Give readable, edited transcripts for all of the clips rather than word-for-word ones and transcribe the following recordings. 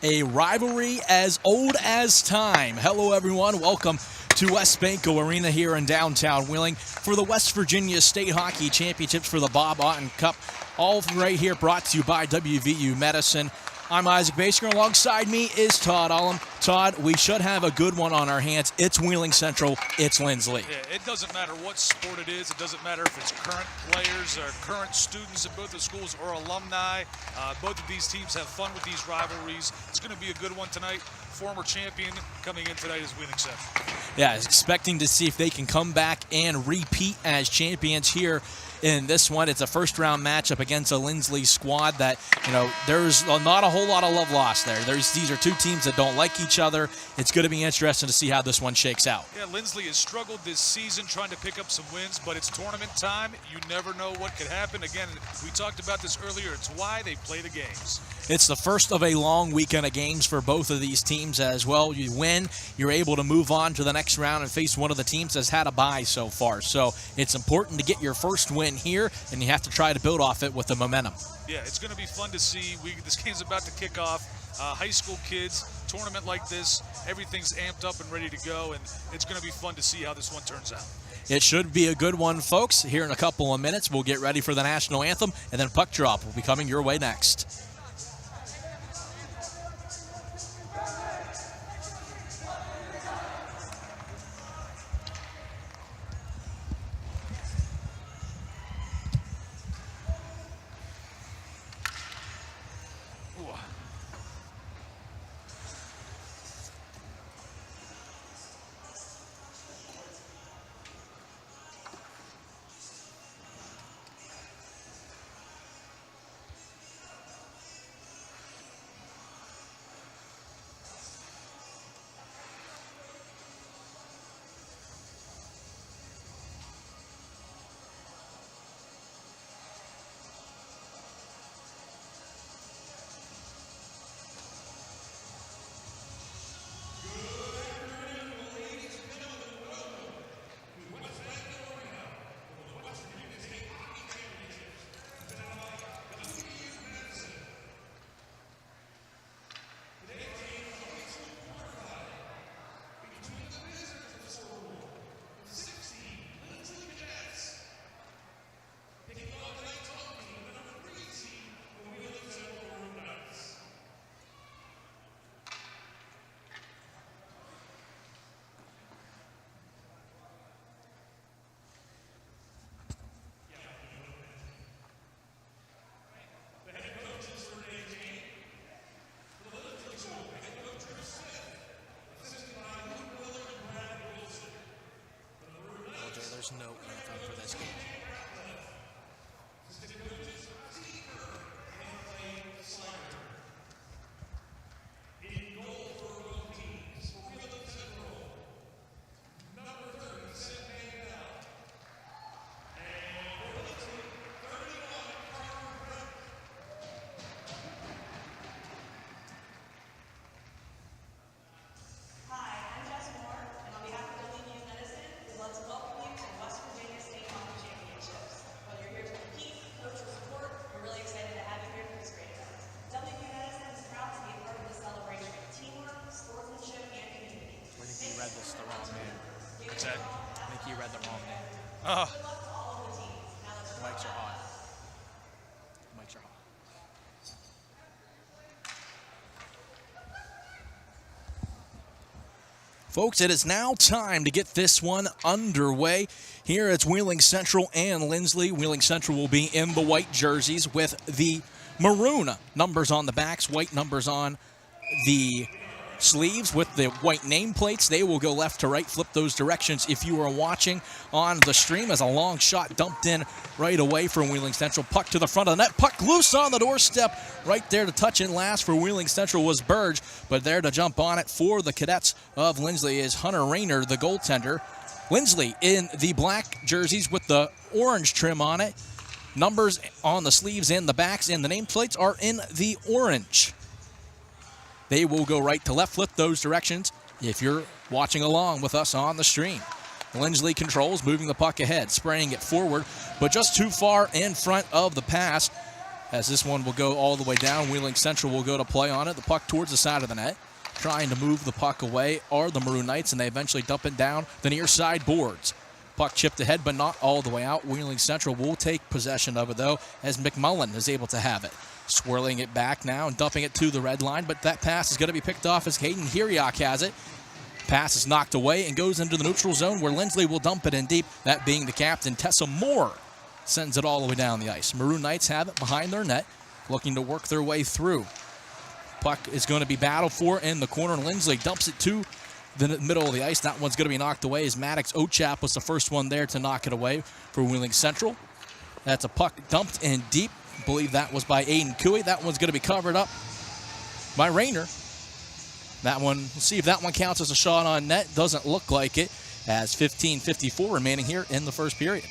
a rivalry as old as time. Hello, everyone. Welcome to West Banco Arena here in downtown Wheeling for the West Virginia State Hockey Championships for the Bob Otten Cup. All right here brought to you by WVU Medicine. I'm Isaac Basker. Alongside me is Todd Ullum. Todd, we should have a good one on our hands. It's Wheeling Central. It's Linsly. Yeah, it doesn't matter what sport it is. It doesn't matter if it's current players or current students in both the schools or alumni. Both of these teams have fun with these rivalries. It's going to be a good one tonight. Former champion coming in tonight is Wheeling Central. Yeah, expecting to see if they can come back and repeat as champions here in this one. It's a first-round matchup against a Linsly squad that, there's not a whole lot of love lost there. These are two teams that don't like each other. It's going to be interesting to see how this one shakes out. Yeah, Linsly has struggled this season trying to pick up some wins, but it's tournament time. You never know what could happen. Again, we talked about this earlier. It's why they play the games. It's the first of a long weekend of games for both of these teams as well. You win, you're able to move on to the next round and face one of the teams that's had a bye so far. So it's important to get your first win here, and you have to try to build off it with the momentum. Yeah, it's going to be fun to see. This game's about to kick off. High school kids, tournament like this, everything's amped up and ready to go, and it's going to be fun to see how this one turns out. It should be a good one, folks. Here in a couple of minutes, we'll get ready for the national anthem, and then puck drop will be coming your way next. There's no anthem for this game. Hi, I'm Jess Moore, and on behalf of WVU Medicine, we'd love to welcome you to West Virginia State Hockey Championships. Whether you're here to compete, coach, or support, we're really excited to have you here for this great event. WVU Medicine is proud to be a part of this celebration of teamwork, sportsmanship, and community. I think you read this the wrong name. What's that? I think you read the wrong name. Good luck to all of the teams. Now let's Mics are hot. Mics are hot. Folks, it is now time to get this one underway. Here it's Wheeling Central and Linsly. Wheeling Central will be in the white jerseys with the maroon numbers on the backs, white numbers on the sleeves with the white nameplates. They will go left to right, flip those directions if you are watching on the stream, as a long shot dumped in right away from Wheeling Central. Puck to the front of the net. Puck loose on the doorstep. Right there to touch in last for Wheeling Central was Burge, but there to jump on it for the Cadets of Linsly is Hunter Rayner, the goaltender. Linsly in the black jerseys with the orange trim on it. Numbers on the sleeves and the backs, and the nameplates are in the orange. They will go right to left, flip those directions if you're watching along with us on the stream. Linsly controls, moving the puck ahead, spraying it forward, but just too far in front of the pass. as this one will go all the way down. Wheeling Central will go to play on it. The puck towards the side of the net. Trying to move the puck away are the Maroon Knights, and they eventually dump it down the near side boards. Puck chipped ahead, but not all the way out. Wheeling Central will take possession of it, though, as McMullen is able to have it. Swirling it back now and dumping it to the red line, but that pass is going to be picked off as Hayden Hiriak has it. Pass is knocked away and goes into the neutral zone where Linsly will dump it in deep, that being the captain, Tessa Moore. Sends it all the way down the ice. Maroon Knights have it behind their net, looking to work their way through. Puck is going to be battled for in the corner. Linsly dumps it to the middle of the ice. That one's going to be knocked away as Maddox Ochap was the first one there to knock it away for Wheeling Central. That's a puck dumped in deep. I believe that was by Aiden Cooey. That one's going to be covered up by Rayner. That one, we'll see if that one counts as a shot on net. Doesn't look like it, as 15:54 remaining here in the first period.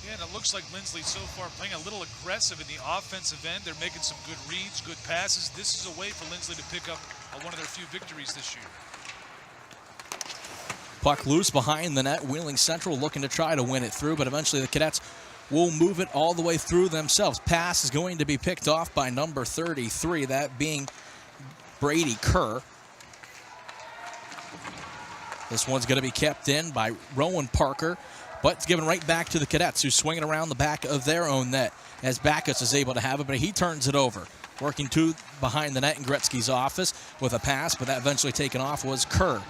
Yeah, and it looks like Linsly so far playing a little aggressive in the offensive end. They're making some good reads, good passes. This is a way for Linsly to pick up one of their few victories this year. Puck loose behind the net. Wheeling Central looking to try to win it through, but eventually the Cadets will move it all the way through themselves. Pass is going to be picked off by number 33, that being Brady Kerr. This one's going to be kept in by Rowan Parker, but it's given right back to the Cadets, who swing it around the back of their own net as Backus is able to have it, but he turns it over. Working to behind the net in Gretzky's office with a pass, but that eventually taken off was Kerr.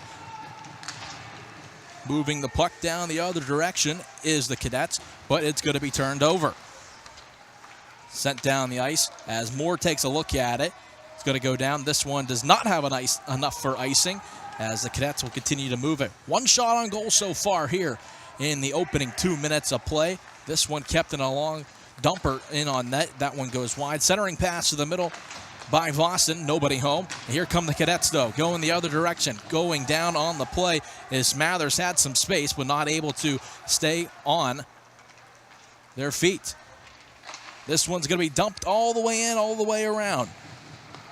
Moving the puck down the other direction is the Cadets, but it's going to be turned over. Sent down the ice as Moore takes a look at it. It's going to go down. This one does not have enough for icing, as the Cadets will continue to move it. One shot on goal so far here in the opening 2 minutes of play. This one kept in a long dumper in on net. That one goes wide. Centering pass to the middle by Vossen. Nobody home. And here come the Cadets, though, going the other direction. Going down on the play is Smathers. Had some space, but not able to stay on their feet. This one's going to be dumped all the way in, all the way around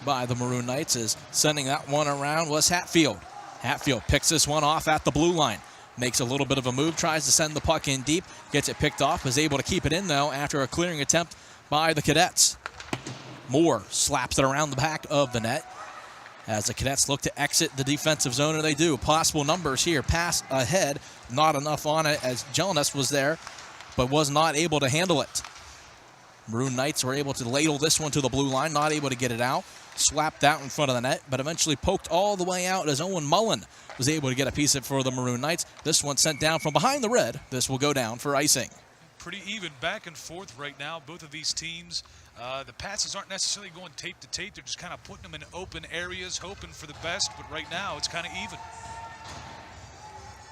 by the Maroon Knights, as sending that one around was Hatfield. Hatfield picks this one off at the blue line. Makes a little bit of a move, tries to send the puck in deep, gets it picked off, is able to keep it in, though, after a clearing attempt by the Cadets. Moore slaps it around the back of the net as the Cadets look to exit the defensive zone, and they do. Possible numbers here. Pass ahead, not enough on it, as Jelnes was there, but was not able to handle it. Maroon Knights were able to ladle this one to the blue line, not able to get it out. Slapped out in front of the net, but eventually poked all the way out as Owen Mullen was able to get a piece of it for the Maroon Knights. This one sent down from behind the red. This will go down for icing. Pretty even back and forth right now, both of these teams. The passes aren't necessarily going tape to tape. They're just kind of putting them in open areas, hoping for the best, but right now it's kind of even.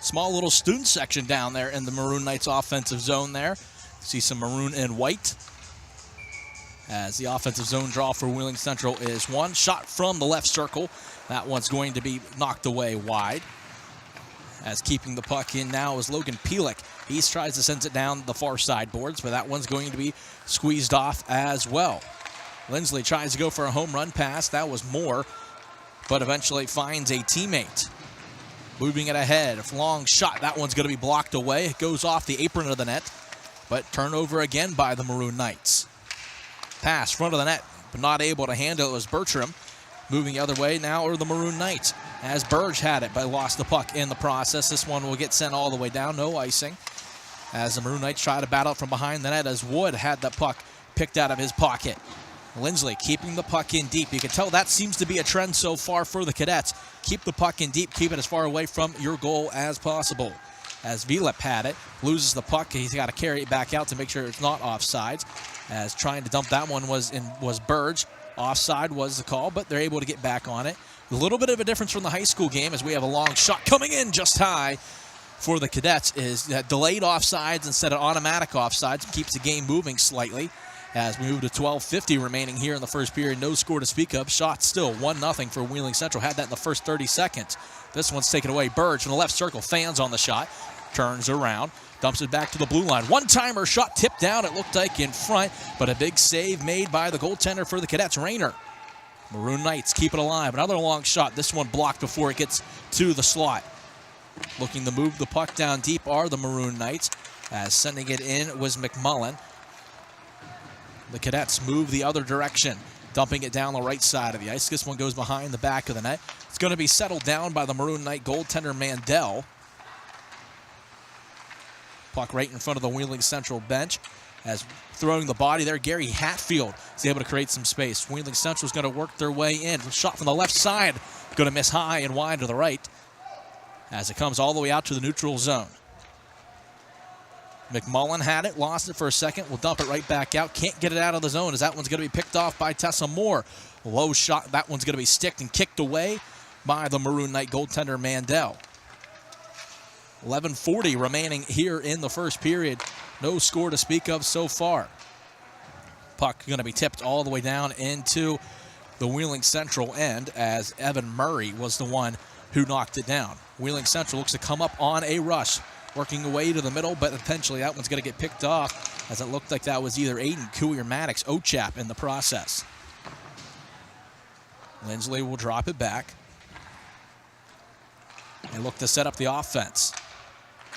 Small little student section down there in the Maroon Knights offensive zone there. See some maroon and white, as the offensive zone draw for Wheeling Central is one. Shot from the left circle. That one's going to be knocked away wide. As keeping the puck in now is Logan Pielek. He tries to send it down the far side boards, but that one's going to be squeezed off as well. Linsly tries to go for a home run pass. That was Moore, but eventually finds a teammate. Moving it ahead. A long shot. That one's going to be blocked away. It goes off the apron of the net, but turnover again by the Maroon Knights. Pass, front of the net, but not able to handle it was Bertram. Moving the other way now are the Maroon Knights, as Burge had it, but lost the puck in the process. This one will get sent all the way down, no icing, as the Maroon Knights try to battle from behind the net, as Wood had the puck picked out of his pocket. Linsly keeping the puck in deep. You can tell that seems to be a trend so far for the Cadets. Keep the puck in deep, keep it as far away from your goal as possible. As Vilep had it, loses the puck, he's got to carry it back out to make sure it's not offsides. As trying to dump that one was Burge. Offside was the call, but they're able to get back on it. A little bit of a difference from the high school game, as we have a long shot coming in just high for the Cadets, is that delayed offsides instead of automatic offsides. Keeps the game moving slightly as we move to 12:50 remaining here in the first period. No score to speak of. Shot still 1-0 for Wheeling Central. Had that in the first 30 seconds. This one's taken away. Burge from the left circle. Fans on the shot. Turns around. Dumps it back to the blue line. One-timer shot tipped down. It looked like in front, but a big save made by the goaltender for the Cadets, Rayner. Maroon Knights keep it alive. Another long shot. This one blocked before it gets to the slot. Looking to move the puck down deep are the Maroon Knights, as sending it in was McMullen. The Cadets move the other direction, dumping it down the right side of the ice. This one goes behind the back of the net. It's going to be settled down by the Maroon Knight goaltender Mandel. Puck right in front of the Wheeling Central bench. As throwing the body there, Gary Hatfield is able to create some space. Wheeling Central is going to work their way in. Shot from the left side, going to miss high and wide to the right as it comes all the way out to the neutral zone. McMullen had it, lost it for a second. Will dump it right back out. Can't get it out of the zone as that one's going to be picked off by Tessa Moore. Low shot. That one's going to be sticked and kicked away by the Maroon Knight goaltender Mandel. 11:40 remaining here in the first period. No score to speak of so far. Puck going to be tipped all the way down into the Wheeling Central end as Evan Murray was the one who knocked it down. Wheeling Central looks to come up on a rush, working away to the middle, but potentially that one's going to get picked off as it looked like that was either Aiden Cooey or Maddox Ochap in the process. Linsly will drop it back and look to set up the offense.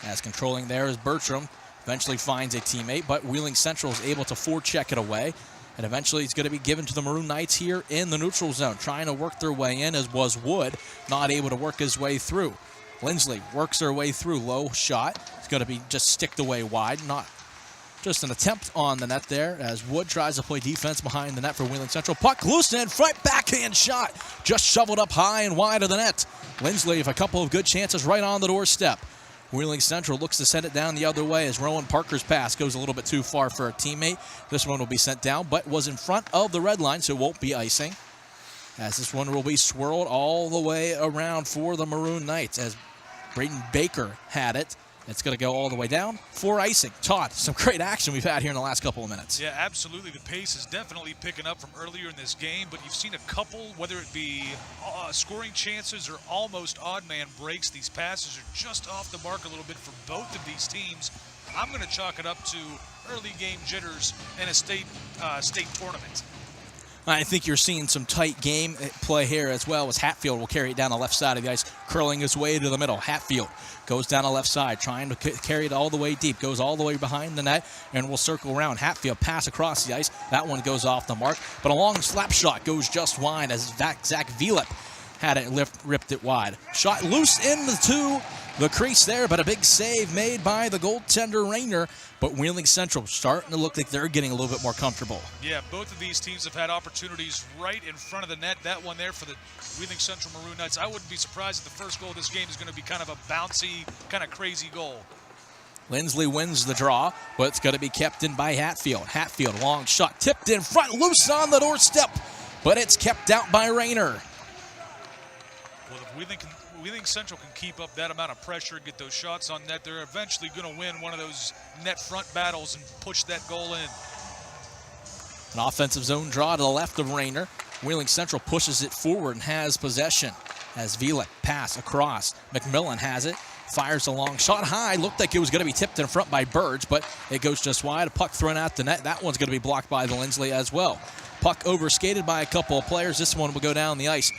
As controlling there is Bertram. Eventually finds a teammate, but Wheeling Central is able to forecheck it away. And eventually it's going to be given to the Maroon Knights here in the neutral zone. Trying to work their way in as was Wood, not able to work his way through. Linsly works their way through. Low shot. It's going to be just sticked away wide. Not just an attempt on the net there as Wood tries to play defense behind the net for Wheeling Central. Puck loose in front, backhand shot. Just shoveled up high and wide of the net. Linsly with a couple of good chances right on the doorstep. Wheeling Central looks to send it down the other way as Rowan Parker's pass goes a little bit too far for a teammate. This one will be sent down, but was in front of the red line, so it won't be icing. As this one will be swirled all the way around for the Maroon Knights as Braden Baker had it. It's going to go all the way down for icing. Todd, some great action we've had here in the last couple of minutes. Yeah, absolutely. The pace is definitely picking up from earlier in this game, but you've seen a couple, whether it be scoring chances or almost odd man breaks. These passes are just off the mark a little bit for both of these teams. I'm going to chalk it up to early game jitters in a state tournament. I think you're seeing some tight game play here as well as Hatfield will carry it down the left side of the ice, curling his way to the middle. Hatfield goes down the left side, trying to carry it all the way deep, goes all the way behind the net, and will circle around. Hatfield pass across the ice. That one goes off the mark, but a long slap shot goes just wide as Zach Vielip had it ripped it wide. Shot loose into the crease there, but a big save made by the goaltender Rayner. But Wheeling Central starting to look like they're getting a little bit more comfortable. Yeah, both of these teams have had opportunities right in front of the net. That one there for the Wheeling Central Maroon Knights. I wouldn't be surprised if the first goal of this game is going to be kind of a bouncy, kind of crazy goal. Linsly wins the draw, but it's going to be kept in by Hatfield. Hatfield, long shot, tipped in front, loose on the doorstep, but it's kept out by Rayner. Well, if Wheeling Central can keep up that amount of pressure and get those shots on net, they're eventually going to win one of those net front battles and push that goal in. An offensive zone draw to the left of Rayner. Wheeling Central pushes it forward and has possession as Vielek pass across. McMillan has it, fires a long shot high. Looked like it was going to be tipped in front by Burge, but it goes just wide. A puck thrown out the net. That one's going to be blocked by the Linsly as well. Puck overskated by a couple of players. This one will go down the ice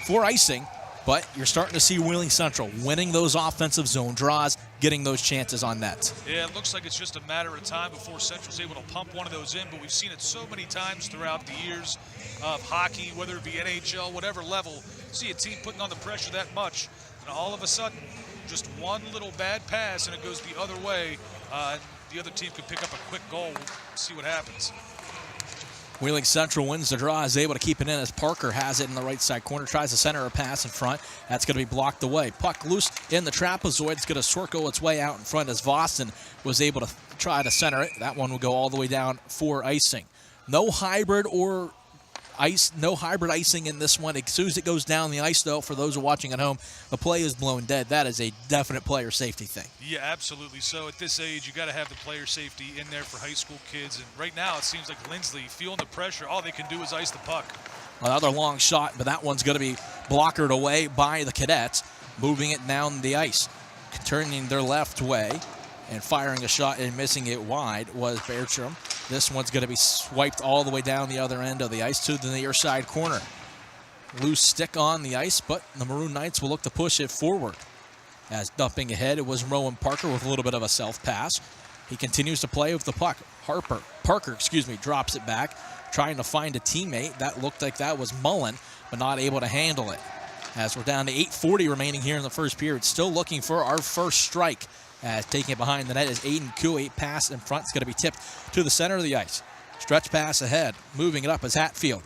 for icing. But you're starting to see Wheeling Central winning those offensive zone draws, getting those chances on net. Yeah, it looks like it's just a matter of time before Central's able to pump one of those in, but we've seen it so many times throughout the years of hockey, whether it be NHL, whatever level. See a team putting on the pressure that much, and all of a sudden, just one little bad pass and it goes the other way. The other team could pick up a quick goal. We'll see what happens. Wheeling Central wins the draw, is able to keep it in as Parker has it in the right side corner, tries to center a pass in front. That's going to be blocked away. Puck loose in the trapezoid. It's going to circle its way out in front as Vosten was able to try to center it. That one will go all the way down for icing. No hybrid icing in this one. As soon as it goes down the ice, though, for those who are watching at home, the play is blown dead. That is a definite player safety thing. Yeah, absolutely. So at this age, you got to have the player safety in there for high school kids. And right now, it seems like Linsly feeling the pressure. All they can do is ice the puck. Another long shot, but that one's going to be blockered away by the Cadets, moving it down the ice, turning their left way. And firing a shot and missing it wide was Bertram. This one's going to be swiped all the way down the other end of the ice to the near side corner. Loose stick on the ice, but the Maroon Knights will look to push it forward. As dumping ahead, it was Rowan Parker with a little bit of a self-pass. He continues to play with the puck. Parker, drops it back, trying to find a teammate. That looked like that was Mullen, but not able to handle it. As we're down to 8:40 remaining here in the first period, still looking for our first strike. As taking it behind the net is Aiden Cooey. Pass in front is going to be tipped to the center of the ice. Stretch pass ahead. Moving it up is Hatfield.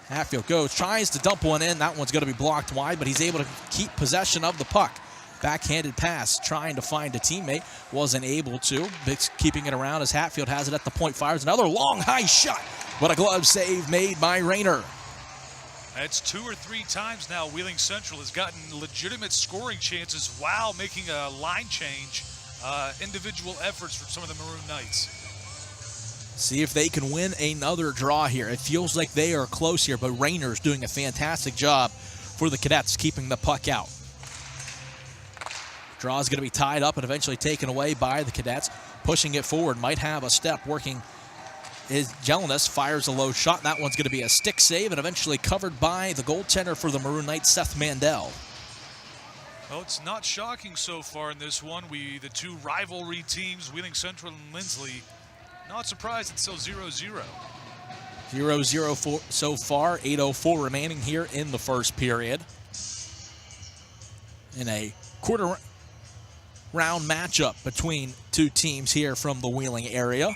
Hatfield goes, tries to dump one in. That one's going to be blocked wide, but he's able to keep possession of the puck. Backhanded pass, trying to find a teammate. Wasn't able to. Bix keeping it around as Hatfield has it at the point. Fires another long, high shot. But a glove save made by Rayner. That's 2 or 3 times now Wheeling Central has gotten legitimate scoring chances while making a line change. Individual efforts from some of the Maroon Knights. See if they can win another draw here. It feels like they are close here, but Rayner's doing a fantastic job for the Cadets, keeping the puck out. Draw is going to be tied up and eventually taken away by the Cadets. Pushing it forward, might have a step working. Is Jelinas, fires a low shot. That one's going to be a stick save and eventually covered by the goaltender for the Maroon Knights, Seth Mandel. Well, it's not shocking so far in this one. The two rivalry teams, Wheeling Central and Linsly, not surprised it's still 0-0. 0-0 so far, 8:04 remaining here in the first period. In a quarter round matchup between two teams here from the Wheeling area.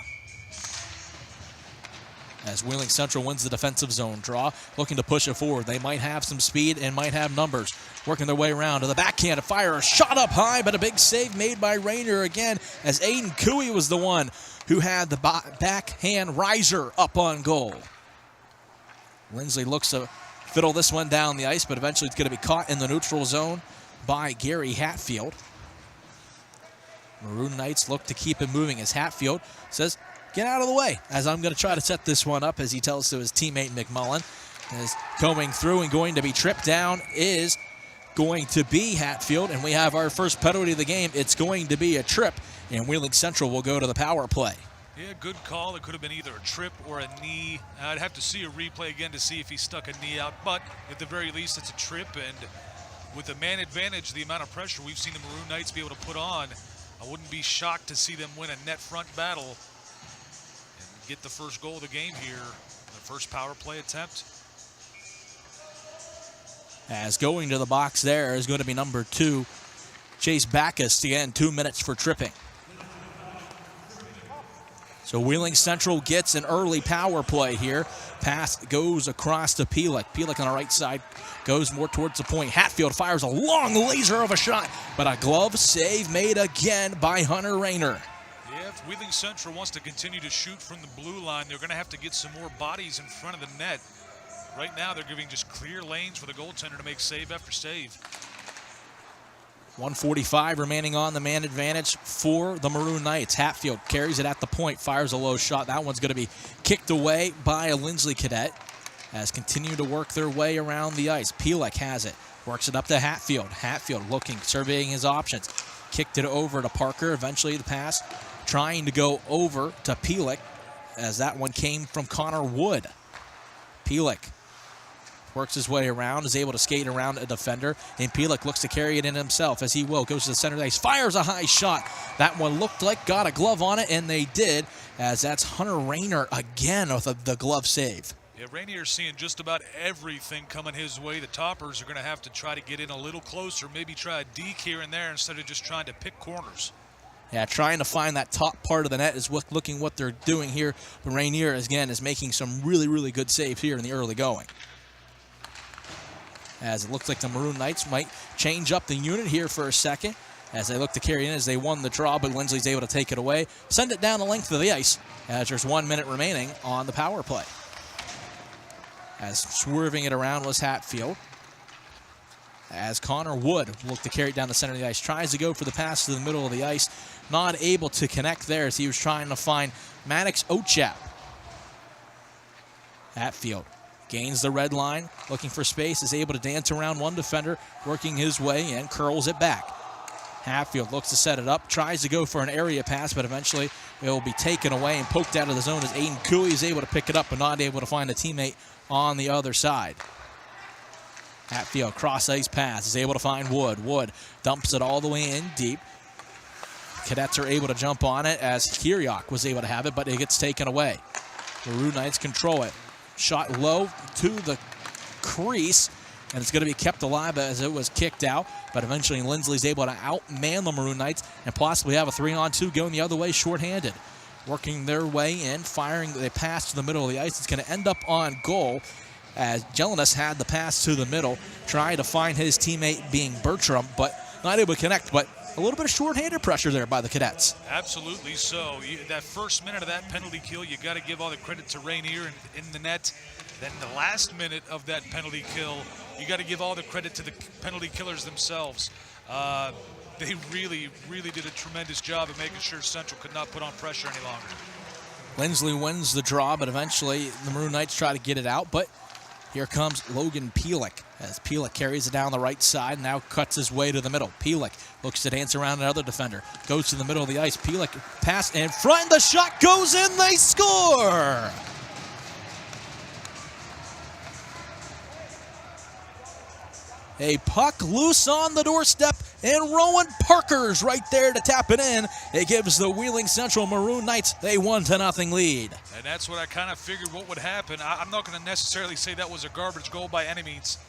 As Wheeling Central wins the defensive zone draw, looking to push it forward. They might have some speed and might have numbers. Working their way around to the backhand to fire a shot up high, but a big save made by Rayner again, as Aiden Cooey was the one who had the backhand riser up on goal. Linsly looks to fiddle this one down the ice, but eventually it's going to be caught in the neutral zone by Gary Hatfield. Maroon Knights look to keep it moving as Hatfield says, "Get out of the way," as I'm going to try to set this one up, as he tells to his teammate McMullen. As going through and going to be tripped down is going to be Hatfield, and we have our first penalty of the game. It's going to be a trip, and Wheeling Central will go to the power play. Yeah, good call. It could have been either a trip or a knee. I'd have to see a replay again to see if he stuck a knee out, but at the very least it's a trip, and with the man advantage, the amount of pressure we've seen the Maroon Knights be able to put on, I wouldn't be shocked to see them win a net front battle and get the first goal of the game here, the first power play attempt. As going to the box there is going to be number 2, Chase Backus. Again, 2 minutes for tripping. So Wheeling Central gets an early power play here. Pass goes across to Pielek. Pielek on the right side goes more towards the point. Hatfield fires a long laser of a shot, but a glove save made again by Hunter Rayner. Yeah, if Wheeling Central wants to continue to shoot from the blue line, they're going to have to get some more bodies in front of the net. Right now, they're giving just clear lanes for the goaltender to make save after save. 1:45 remaining on the man advantage for the Maroon Knights. Hatfield carries it at the point, fires a low shot. That one's going to be kicked away by a Linsly cadet as continue to work their way around the ice. Pielek has it, works it up to Hatfield. Hatfield looking, surveying his options. Kicked it over to Parker. Eventually the pass trying to go over to Pielek as that one came from Connor Wood. Pielek works his way around, is able to skate around a defender, and Pielek looks to carry it in himself, as he will. Goes to the center of the ice, fires a high shot. That one looked like got a glove on it, and they did, as that's Hunter Rayner again with the glove save. Yeah, Rainier's seeing just about everything coming his way. The Toppers are going to have to try to get in a little closer, maybe try a deke here and there instead of just trying to pick corners. Yeah, trying to find that top part of the net is looking what they're doing here. But Rainier, again, is making some really, really good saves here in the early going. As it looks like the Maroon Knights might change up the unit here for a second as they look to carry in as they won the draw, but Linsly's able to take it away, send it down the length of the ice as there's 1 minute remaining on the power play. As swerving it around was Hatfield. As Connor Wood looked to carry it down the center of the ice, tries to go for the pass to the middle of the ice, not able to connect there as he was trying to find Maddox Ochap. Hatfield gains the red line, looking for space, is able to dance around one defender, working his way and curls it back. Hatfield looks to set it up, tries to go for an area pass, but eventually it will be taken away and poked out of the zone as Aiden Cooey is able to pick it up but not able to find a teammate on the other side. Hatfield cross-ice pass, is able to find Wood. Wood dumps it all the way in deep. Cadets are able to jump on it as Kiriak was able to have it, but it gets taken away. Maroon Knights control it. Shot low to the crease, and it's going to be kept alive as it was kicked out, but eventually Linsly's able to outman the Maroon Knights and possibly have a 3-on-2 going the other way shorthanded. Working their way in, firing the pass to the middle of the ice. It's going to end up on goal as Jelinas had the pass to the middle, trying to find his teammate being Bertram, but not able to connect, but a little bit of shorthanded pressure there by the Cadets. Absolutely so. That first minute of that penalty kill, you got to give all the credit to Rainier in the net. Then the last minute of that penalty kill, you got to give all the credit to the penalty killers themselves. They really, really did a tremendous job of making sure Central could not put on pressure any longer. Linsly wins the draw, but eventually the Maroon Knights try to get it out, but here comes Logan Pielek as Pielek carries it down the right side, now cuts his way to the middle. Pielek looks to dance around another defender, goes to the middle of the ice. Pielek pass in front, the shot goes in, they score! A puck loose on the doorstep, and Rowan Parker's right there to tap it in. It gives the Wheeling Central Maroon Knights a 1-0 lead. And that's what I kind of figured what would happen. I'm not going to necessarily say that was a garbage goal by any means.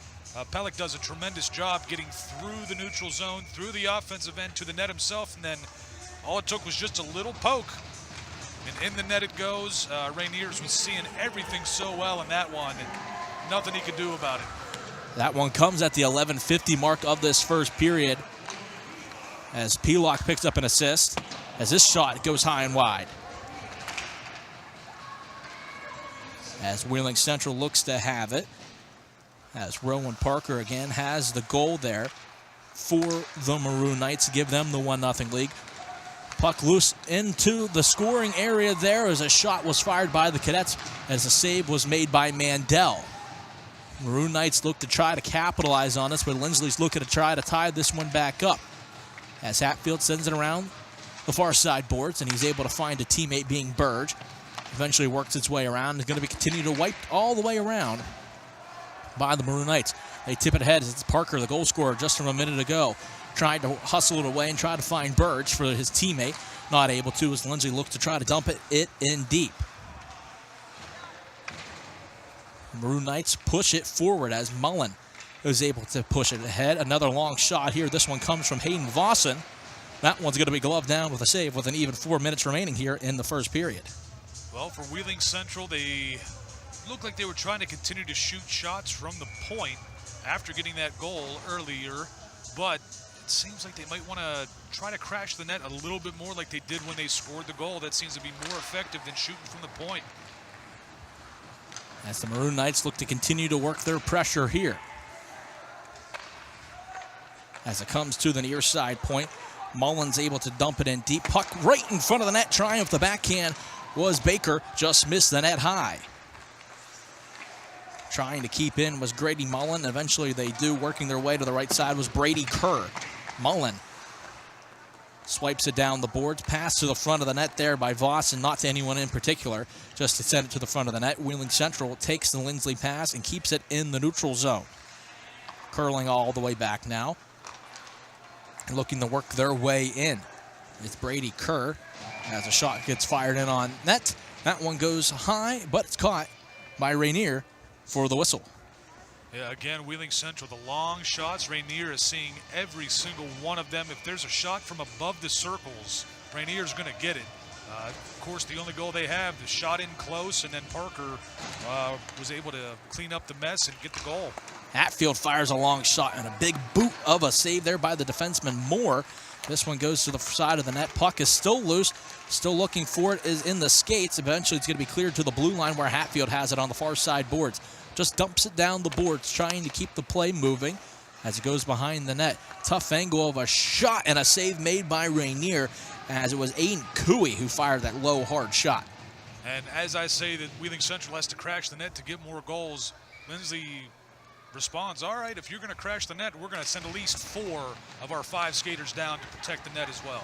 Pellick does a tremendous job getting through the neutral zone, through the offensive end to the net himself, and then all it took was just a little poke. And in the net it goes. Rainiers was seeing everything so well in that one, and nothing he could do about it. That one comes at the 11:50 mark of this first period as Pielek picks up an assist as this shot goes high and wide. As Wheeling Central looks to have it, as Rowan Parker again has the goal there for the Maroon Knights to give them the 1-0 lead. Puck loose into the scoring area there as a shot was fired by the Cadets as a save was made by Mandel. Maroon Knights look to try to capitalize on this, but Linsly's looking to try to tie this one back up. As Hatfield sends it around the far side boards, and he's able to find a teammate being Burge. Eventually works its way around. Is going to be continued to wiped all the way around by the Maroon Knights. They tip it ahead as it's Parker, the goal scorer, just from a minute ago, trying to hustle it away and try to find Burge for his teammate. Not able to as Linsly looks to try to dump it in deep. Maroon Knights push it forward as Mullen is able to push it ahead. Another long shot here. This one comes from Hayden Vossen. That one's going to be gloved down with a save with an even 4 minutes remaining here in the first period. Well, for Wheeling Central, they looked like they were trying to continue to shoot shots from the point after getting that goal earlier, but it seems like they might want to try to crash the net a little bit more like they did when they scored the goal. That seems to be more effective than shooting from the point. As the Maroon Knights look to continue to work their pressure here. As it comes to the near side point, Mullen's able to dump it in deep. Puck right in front of the net, trying with the backhand was Baker, just missed the net high. Trying to keep in was Grady Mullen. Eventually they do, working their way to the right side was Brady Kerr. Mullen swipes it down the boards, pass to the front of the net there by Voss, and not to anyone in particular, just to send it to the front of the net. Wheeling Central takes the Linsly pass and keeps it in the neutral zone. Curling all the way back now, looking to work their way in. It's Brady Kerr as a shot gets fired in on net. That one goes high, but it's caught by Rainier for the whistle. Yeah, again, Wheeling Central, the long shots, Rainier is seeing every single one of them. If there's a shot from above the circles, Rainier's going to get it. Of course, the only goal they have, the shot in close, and then Parker was able to clean up the mess and get the goal. Hatfield fires a long shot and a big boot of a save there by the defenseman Moore. This one goes to the side of the net. Puck is still loose. Still looking for it, is in the skates. Eventually it's going to be cleared to the blue line where Hatfield has it on the far side boards. Just dumps it down the boards, trying to keep the play moving as it goes behind the net. Tough angle of a shot and a save made by Rainier as it was Aiden Cooey who fired that low, hard shot. And as I say that Wheeling Central has to crash the net to get more goals, Linsly responds, all right, if you're going to crash the net, we're going to send at least 4 of our 5 skaters down to protect the net as well.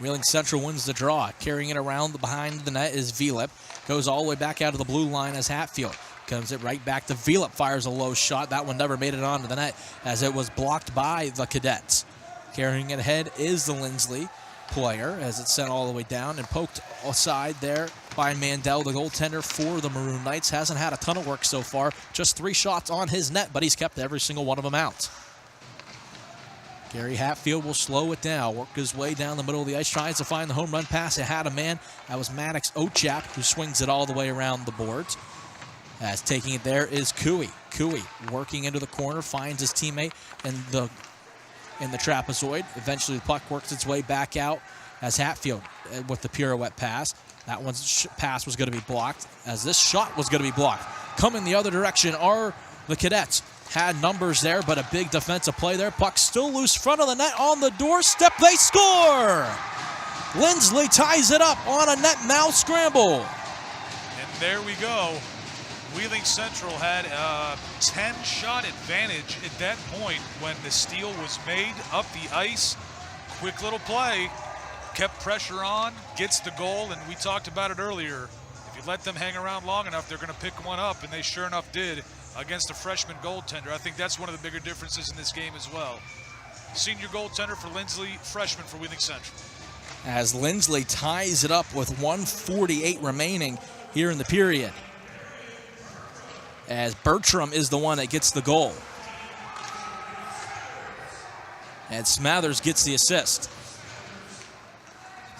Wheeling Central wins the draw. Carrying it around behind the net is Vielip. Goes all the way back out of the blue line as Hatfield. Comes it right back to Vielip. Fires a low shot. That one never made it onto the net as it was blocked by the Cadets. Carrying it ahead is the Linsly. player as it's sent all the way down and poked aside there by Mandel, the goaltender for the Maroon Knights. Hasn't had a ton of work so far, just 3 shots on his net, but he's kept every single one of them out. Gary Hatfield will slow it down, work his way down the middle of the ice, tries to find the home run pass. It had a man. That was Maddox Ochap, who swings it all the way around the boards. As taking it there is Cooey. Cooey working into the corner, finds his teammate in the trapezoid. Eventually the puck works its way back out as Hatfield with the pirouette pass. That one's pass was going to be blocked, as this shot was going to be blocked. Coming the other direction are the Cadets. Had numbers there, but a big defensive play there. Puck still loose, front of the net, on the doorstep. They score! Linsly ties it up on a net mouth scramble. And there we go. Wheeling Central had a 10-shot advantage at that point when the steal was made up the ice. Quick little play, kept pressure on, gets the goal, and we talked about it earlier. If you let them hang around long enough, they're going to pick one up, and they sure enough did against a freshman goaltender. I think that's one of the bigger differences in this game as well. Senior goaltender for Linsly, freshman for Wheeling Central. As Linsly ties it up with 1:48 remaining here in the period. As Bertram is the one that gets the goal. And Smathers gets the assist.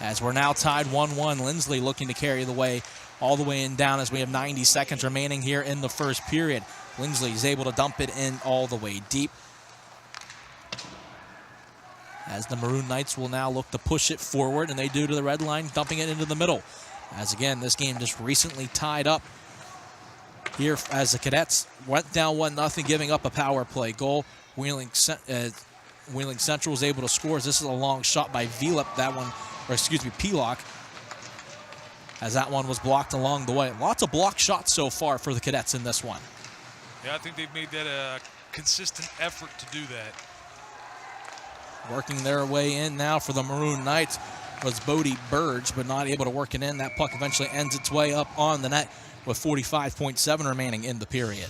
As we're now tied 1-1, Linsly looking to carry the way all the way in down as we have 90 seconds remaining here in the first period. Linsly is able to dump it in all the way deep. As the Maroon Knights will now look to push it forward, and they do to the red line, dumping it into the middle. As again, this game just recently tied up here as the Cadets went down 1-0, giving up a power play goal. Wheeling Central was able to score. This is a long shot by Velep. Pelok, as that one was blocked along the way. Lots of block shots so far for the Cadets in this one. Yeah, I think they've made that a consistent effort to do that. Working their way in now for the Maroon Knights was Bodie Burge, but not able to work it in. That puck eventually ends its way up on the net with 45.7 remaining in the period.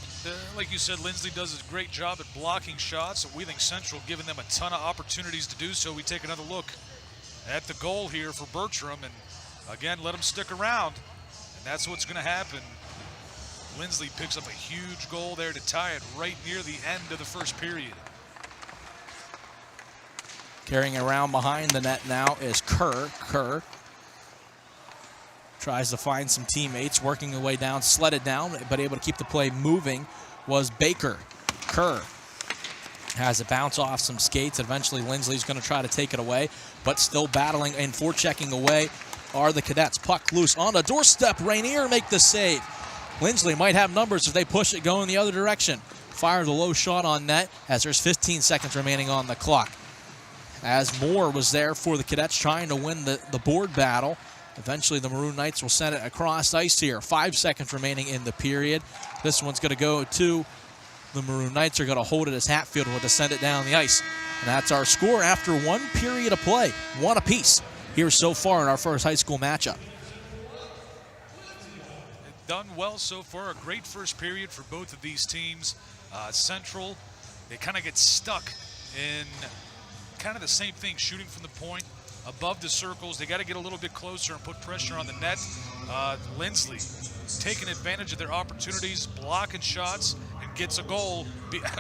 Like you said, Linsly does a great job at blocking shots. Wheeling Central giving them a ton of opportunities to do so. We take another look at the goal here for Bertram, and again, let them stick around, and that's what's going to happen. Linsly picks up a huge goal there to tie it right near the end of the first period. Carrying around behind the net now is Kerr. Kerr tries to find some teammates, working the way down, sledded down, but able to keep the play moving was Baker. Kerr has it bounce off some skates. Eventually, Linsly's going to try to take it away, but still battling and forechecking away are the Cadets. Puck loose on the doorstep. Rainier make the save. Linsly might have numbers if they push it going the other direction. Fire the low shot on net as there's 15 seconds remaining on the clock. As Moore was there for the Cadets trying to win the board battle. Eventually, the Maroon Knights will send it across ice here. 5 seconds remaining in the period. This one's going to go to the Maroon Knights. Are going to hold it as Hatfield will send it down the ice. And that's our score after 1 period of play. 1 apiece here so far in our first high school matchup. Done well so far. A great first period for both of these teams. Central, they kind of get stuck in kind of the same thing, shooting from the point, above the circles. They got to get a little bit closer and put pressure on the net. Linsly taking advantage of their opportunities, blocking shots, and gets a goal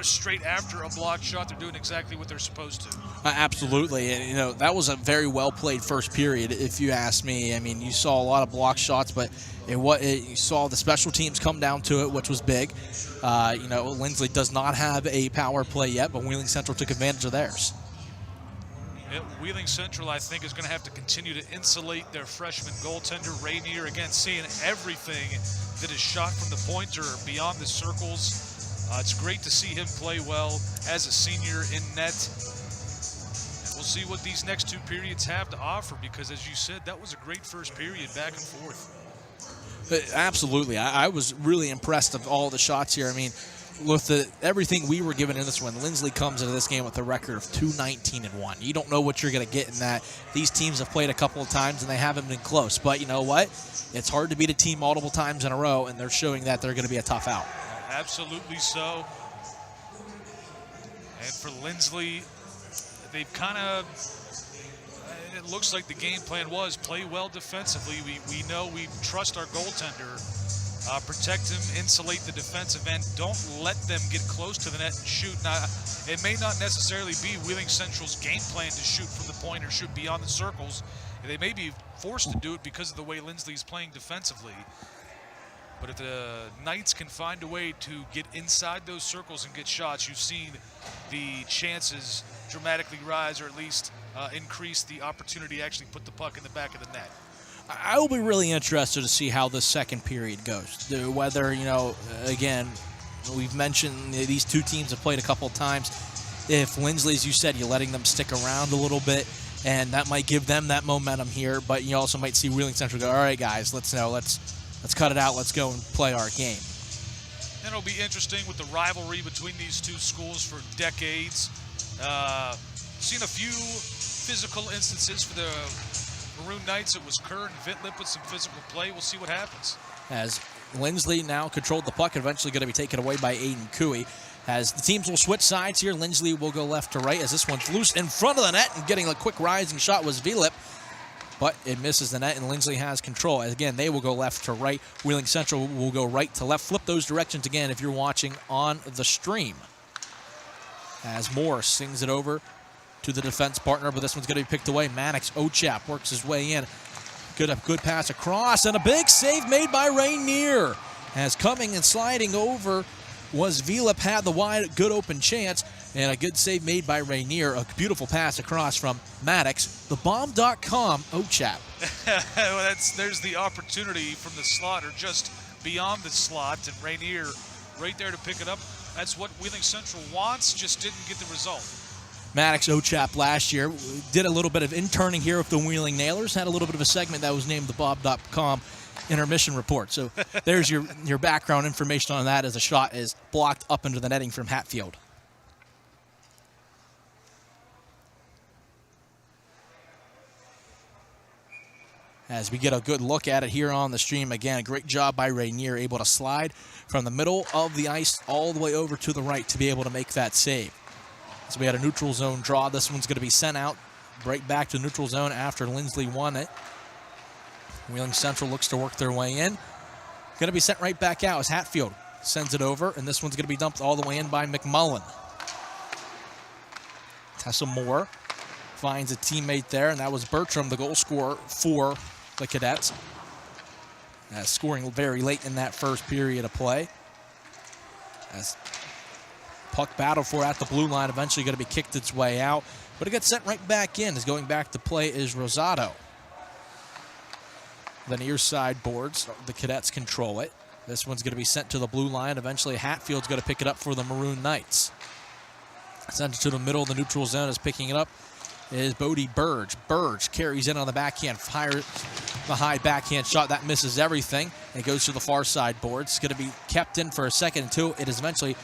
straight after a blocked shot. They're doing exactly what they're supposed to. Absolutely, and you know that was a very well played first period, if you ask me. I mean, you saw a lot of block shots, but you saw the special teams come down to it, which was big. Linsly does not have a power play yet, but Wheeling Central took advantage of theirs. Wheeling Central, I think, is going to have to continue to insulate their freshman goaltender, Rainier, again, seeing everything that is shot from the point or beyond the circles. It's great to see him play well as a senior in net. And we'll see what these next 2 periods have to offer, because, as you said, that was a great first period back and forth. Absolutely. I was really impressed of all the shots here. I mean, with everything we were given in this one, Linsly comes into this game with a record of 2-19-1. You don't know what you're going to get in that. These teams have played a couple of times, and they haven't been close. But you know what? It's hard to beat a team multiple times in a row, and they're showing that they're going to be a tough out. Absolutely so. And for Linsly, they've kind of, it looks like the game plan was play well defensively. We know we trust our goaltender. Protect him, insulate the defensive end. Don't let them get close to the net and shoot. Now, it may not necessarily be Wheeling Central's game plan to shoot from the point or shoot beyond the circles. They may be forced to do it because of the way Linsly's playing defensively. But if the Knights can find a way to get inside those circles and get shots, you've seen the chances dramatically rise, or at least increase the opportunity to actually put the puck in the back of the net. I will be really interested to see how the second period goes. Whether, again, we've mentioned these two teams have played a couple of times. If Linsly, as you said, you're letting them stick around a little bit, and that might give them that momentum here. But you also might see Wheeling Central go, all right, guys, let's cut it out. Let's go and play our game. And it'll be interesting with the rivalry between these two schools for decades. Seen a few physical instances for the Maroon Knights. It was Kerr and Vitlip with some physical play. We'll see what happens. As Linsly now controlled the puck, eventually going to be taken away by Aiden Cooey. As the teams will switch sides here, Linsly will go left to right as this one's loose in front of the net, and getting a quick rising shot was Vitlip, but it misses the net, and Linsly has control. As again, they will go left to right. Wheeling Central will go right to left. Flip those directions again if you're watching on the stream. As Morris sings it over to the defense partner, but this one's going to be picked away. Maddox Ochap works his way in. Good pass across, and a big save made by Rainier. As coming and sliding over was Vitlip, had the wide, good open chance, and a good save made by Rainier. A beautiful pass across from Maddox. TheBomb.com, Ochap. Well, there's the opportunity from the slot, or just beyond the slot, and Rainier right there to pick it up. That's what Wheeling Central wants, just didn't get the result. Maddox Ochap last year did a little bit of interning here with the Wheeling Nailers, had a little bit of a segment that was named the Bob.com intermission report. So there's your background information on that, as a shot is blocked up into the netting from Hatfield. As we get a good look at it here on the stream, again, a great job by Rainier, able to slide from the middle of the ice all the way over to the right to be able to make that save. So we had a neutral zone draw. This one's going to be sent out right back to neutral zone after Linsly won it. Wheeling Central looks to work their way in. Going to be sent right back out as Hatfield sends it over, and this one's going to be dumped all the way in by McMullen. Tessa Moore finds a teammate there, and that was Bertram, the goal scorer for the Cadets. Scoring very late in that first period of play. As puck battle for at the blue line, eventually going to be kicked its way out, but it gets sent right back in. As going back to play is Rosado. The near side boards, the Cadets control it. This one's going to be sent to the blue line. Eventually Hatfield's going to pick it up for the Maroon Knights. Sent it to the middle of the neutral zone. Is picking it up is Bodie Burge. Burge carries in on the backhand, fires the high backhand shot. That misses everything. And it goes to the far side boards. It's going to be kept in for a second until it is eventually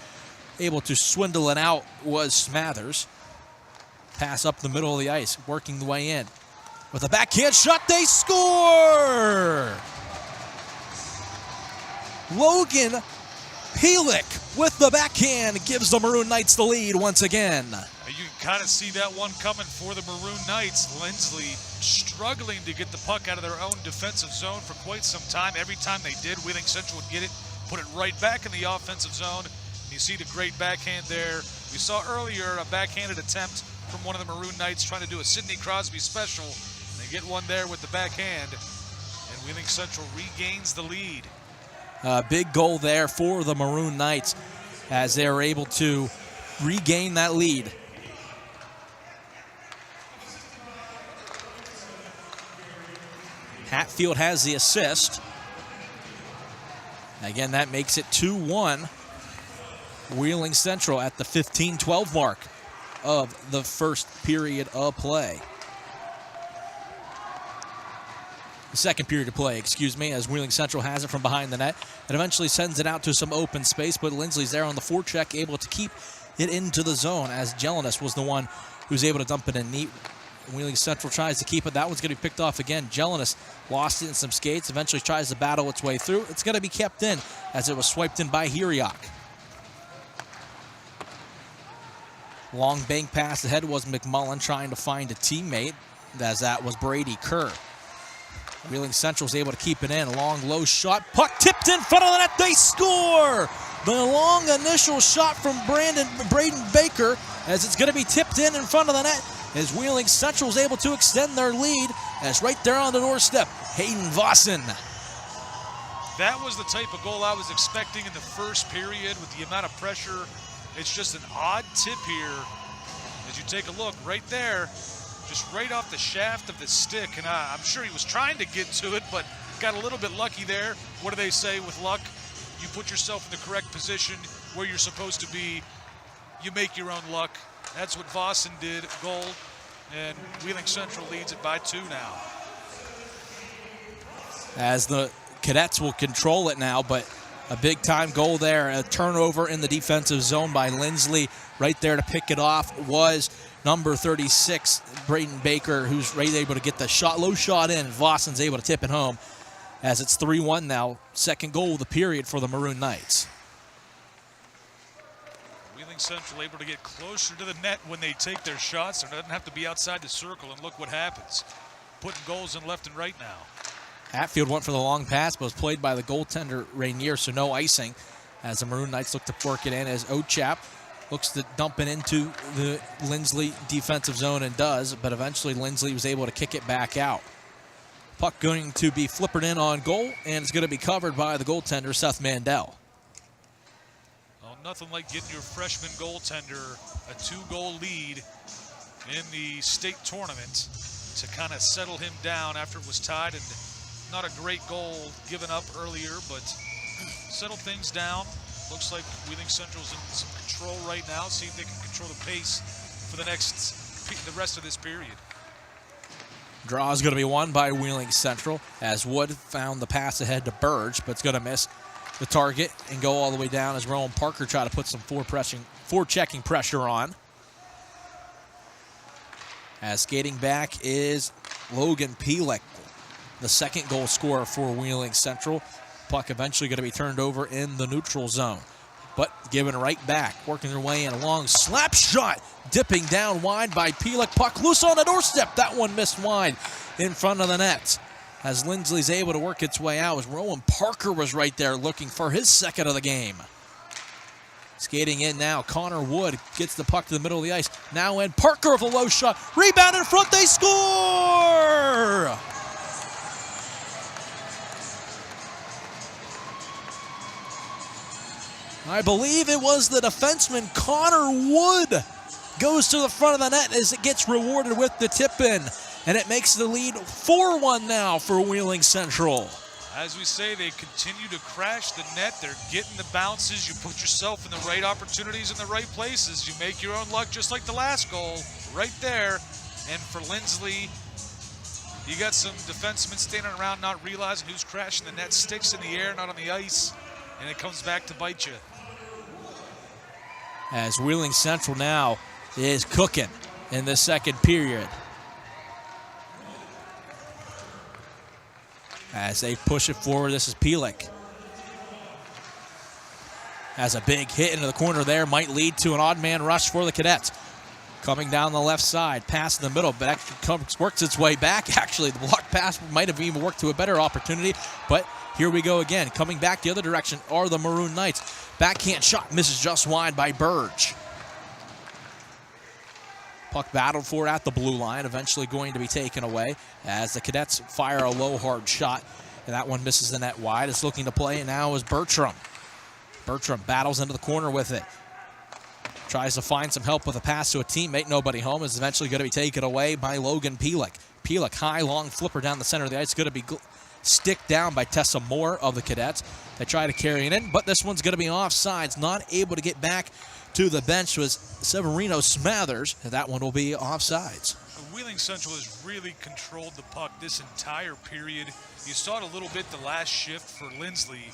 able to swindle it out was Smathers. Pass up the middle of the ice, working the way in. With a backhand shot, they score! Logan Pelick with the backhand gives the Maroon Knights the lead once again. You kind of see that one coming for the Maroon Knights. Linsly struggling to get the puck out of their own defensive zone for quite some time. Every time they did, Wheeling Central would get it, put it right back in the offensive zone. You see the great backhand there. We saw earlier a backhanded attempt from one of the Maroon Knights trying to do a Sidney Crosby special. They get one there with the backhand, and Wheeling Central regains the lead. Big goal there for the Maroon Knights as they are able to regain that lead. Hatfield has the assist. Again, that makes it 2-1. Wheeling Central at the 15-12 mark of the first period of play. The second period of play, excuse me, as Wheeling Central has it from behind the net and eventually sends it out to some open space, but Linsly's there on the forecheck, able to keep it into the zone, as Jelinas was the one who was able to dump it in neat. Wheeling Central tries to keep it. That one's going to be picked off again. Jelinas lost it in some skates, eventually tries to battle its way through. It's going to be kept in as it was swiped in by Hiriak. Long bank pass ahead was McMullen trying to find a teammate. as that was Brady Kerr. Wheeling Central is able to keep it in. A long, low shot. Puck tipped in front of the net. They score! The long initial shot from Braden Baker, as it's going to be tipped in front of the net, as Wheeling Central is able to extend their lead, as right there on the doorstep, Hayden Vossen. That was the type of goal I was expecting in the first period with the amount of pressure. It's just an odd tip here. As you take a look right there, just right off the shaft of the stick, and I'm sure he was trying to get to it, but got a little bit lucky there. What do they say with luck? You put yourself in the correct position where you're supposed to be, you make your own luck. That's what Vossen did, goal, and Wheeling Central leads it by 2 now. As the Cadets will control it now, but a big-time goal there. A turnover in the defensive zone by Linsly. Right there to pick it off was number 36, Braden Baker, who's right able to get the shot, low shot in. Vossen's able to tip it home, as it's 3-1 now. Second goal of the period for the Maroon Knights. Wheeling Central able to get closer to the net when they take their shots. They doesn't have to be outside the circle, and look what happens. Putting goals in left and right now. Hatfield went for the long pass, but was played by the goaltender Rainier, so no icing, as the Maroon Knights look to work it in, as Ochap looks to dump it into the Linsly defensive zone and does, but eventually Linsly was able to kick it back out. Puck going to be flippered in on goal, and it's going to be covered by the goaltender, Seth Mandel. Well, nothing like getting your freshman goaltender a 2-goal lead in the state tournament to kind of settle him down after it was tied, and not a great goal given up earlier, but settled things down. Looks like Wheeling Central's in some control right now. See if they can control the pace for the rest of this period. Draw is going to be won by Wheeling Central, as Wood found the pass ahead to Burge, but it's going to miss the target and go all the way down as Rowan Parker tried to put some forechecking pressure on. As skating back is Logan Pielek, the second goal scorer for Wheeling Central. Puck eventually going to be turned over in the neutral zone, but given right back, working their way in. A long slap shot, dipping down wide by Pielek. Puck loose on the doorstep. That one missed wide in front of the net, as Linsly's able to work its way out, as Rowan Parker was right there looking for his second of the game. Skating in now, Connor Wood gets the puck to the middle of the ice. Now in, Parker with a low shot. Rebound in front, they score! I believe it was the defenseman Connor Wood goes to the front of the net as it gets rewarded with the tip-in. And it makes the lead 4-1 now for Wheeling Central. As we say, they continue to crash the net. They're getting the bounces. You put yourself in the right opportunities in the right places. You make your own luck, just like the last goal right there. And for Linsly, you got some defensemen standing around not realizing who's crashing the net. Sticks in the air, not on the ice, and it comes back to bite you. As Wheeling Central now is cooking in the second period. As they push it forward, this is Pielek. Has a big hit into the corner there, might lead to an odd man rush for the Cadets. Coming down the left side, pass in the middle, but actually works its way back. Actually, the block pass might have even worked to a better opportunity, but here we go again. Coming back the other direction are the Maroon Knights. Backhand shot misses just wide by Burge. Puck battled for at the blue line, eventually going to be taken away as the Cadets fire a low, hard shot, and that one misses the net wide. It's looking to play, and now is Bertram. Bertram battles into the corner with it. Tries to find some help with a pass to a teammate. Nobody home. Is eventually going to be taken away by Logan Pielek. Pielek, high, long flipper down the center of the ice. Going to be sticked down by Tessa Moore of the Cadets. They try to carry it in, but this one's going to be offsides. Not able to get back to the bench was Severino Smathers. That one will be offsides. Wheeling Central has really controlled the puck this entire period. You saw it a little bit the last shift for Linsly.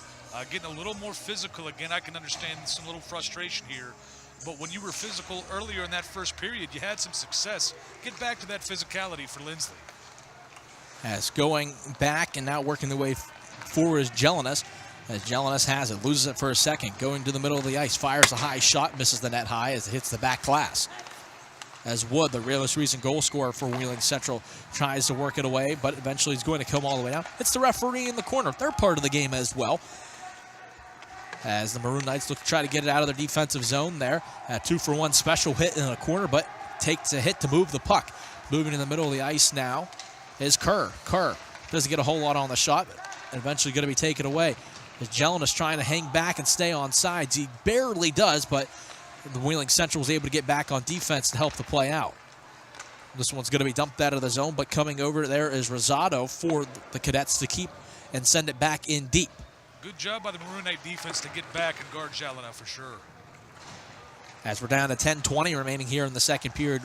Getting a little more physical again. I can understand some little frustration here. But when you were physical earlier in that first period, you had some success. Get back to that physicality for Linsly. As going back and now working the way forward is Jelinas. As Jelinas has it, loses it for a second, going to the middle of the ice, fires a high shot, misses the net high as it hits the back glass. as Wood, the most recent goal scorer for Wheeling Central, tries to work it away, but eventually he's going to come all the way down. It's the referee in the corner. They're part of the game as well, as the Maroon Knights look to try to get it out of their defensive zone there. A 2-for-1 special hit in the corner, but takes a hit to move the puck. Moving in the middle of the ice now is Kerr. Kerr doesn't get a whole lot on the shot, but eventually going to be taken away. As Jelen is trying to hang back and stay on sides. He barely does, but the Wheeling Central was able to get back on defense to help the play out. This one's going to be dumped out of the zone, but coming over there is Rosado for the Cadets to keep and send it back in deep. Good job by the Maroon Knight defense to get back and guard Jalina for sure. As we're down to 10:20 remaining here in the second period,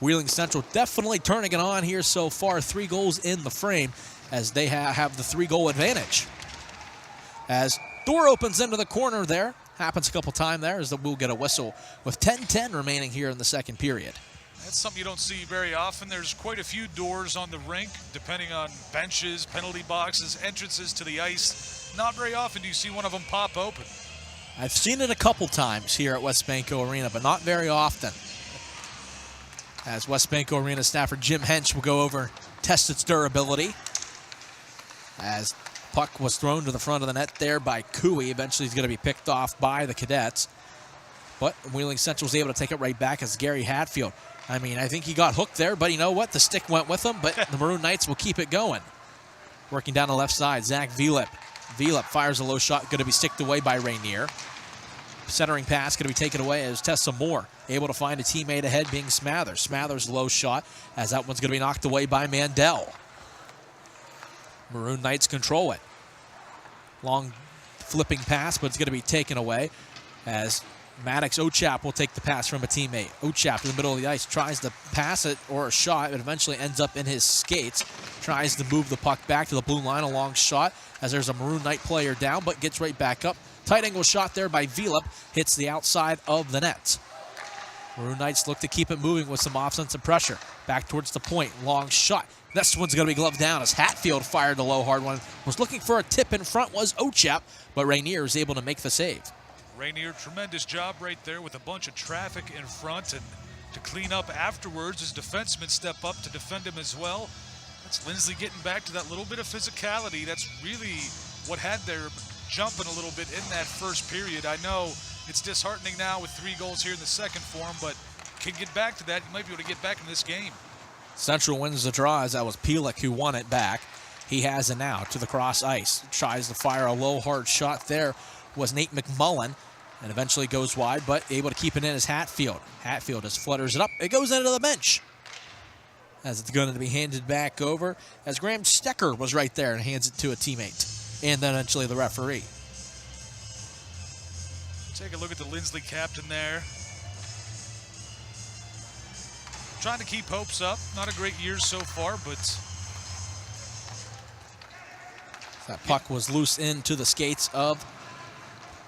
Wheeling Central definitely turning it on here so far. 3 goals in the frame as they have the 3-goal advantage. As door opens into the corner there. Happens a couple times there as we'll get a whistle with 10:10 remaining here in the second period. That's something you don't see very often. There's quite a few doors on the rink, depending on benches, penalty boxes, entrances to the ice. Not very often do you see one of them pop open. I've seen it a couple times here at West Banco Arena, but not very often. As West Banco Arena staffer Jim Hench will go over, test its durability. As puck was thrown to the front of the net there by Cooey. Eventually he's going to be picked off by the Cadets. But Wheeling Central was able to take it right back as Gary Hatfield. I mean, I think he got hooked there, but you know what? The stick went with him, but the Maroon Knights will keep it going. Working down the left side, Zach Vielip. Vielip fires a low shot, going to be sticked away by Rainier. Centering pass going to be taken away as Tessa Moore able to find a teammate ahead, being Smathers. Smathers low shot as that one's going to be knocked away by Mandel. Maroon Knights control it. Long flipping pass, but it's going to be taken away as Maddox Ochap will take the pass from a teammate. Ochap in the middle of the ice tries to pass it or a shot, but eventually ends up in his skates. Tries to move the puck back to the blue line, a long shot as there's a Maroon Knight player down, but gets right back up. Tight angle shot there by Vielip, hits the outside of the net. Maroon Knights look to keep it moving with some offensive pressure. Back towards the point, long shot. This one's going to be gloved down as Hatfield fired the low hard one. Was looking for a tip in front was Ochap, but Rainier is able to make the save. Rainier, tremendous job right there with a bunch of traffic in front, and to clean up afterwards, his defensemen step up to defend him as well. That's Linsly getting back to that little bit of physicality. That's really what had their jumping a little bit in that first period. I know it's disheartening now with 3 goals here in the second for him, but can get back to that. You might be able to get back in this game. Central wins the draw as that was Pielek who won it back. He has it now to the cross ice. Tries to fire a low hard shot there was Nate McMullen and eventually goes wide, but able to keep it in is Hatfield. Hatfield just flutters it up. It goes into the bench as it's going to be handed back over as Graham Stecker was right there and hands it to a teammate and then eventually the referee. Take a look at the Linsly captain there. Trying to keep hopes up. Not a great year so far, but that puck was loose into the skates of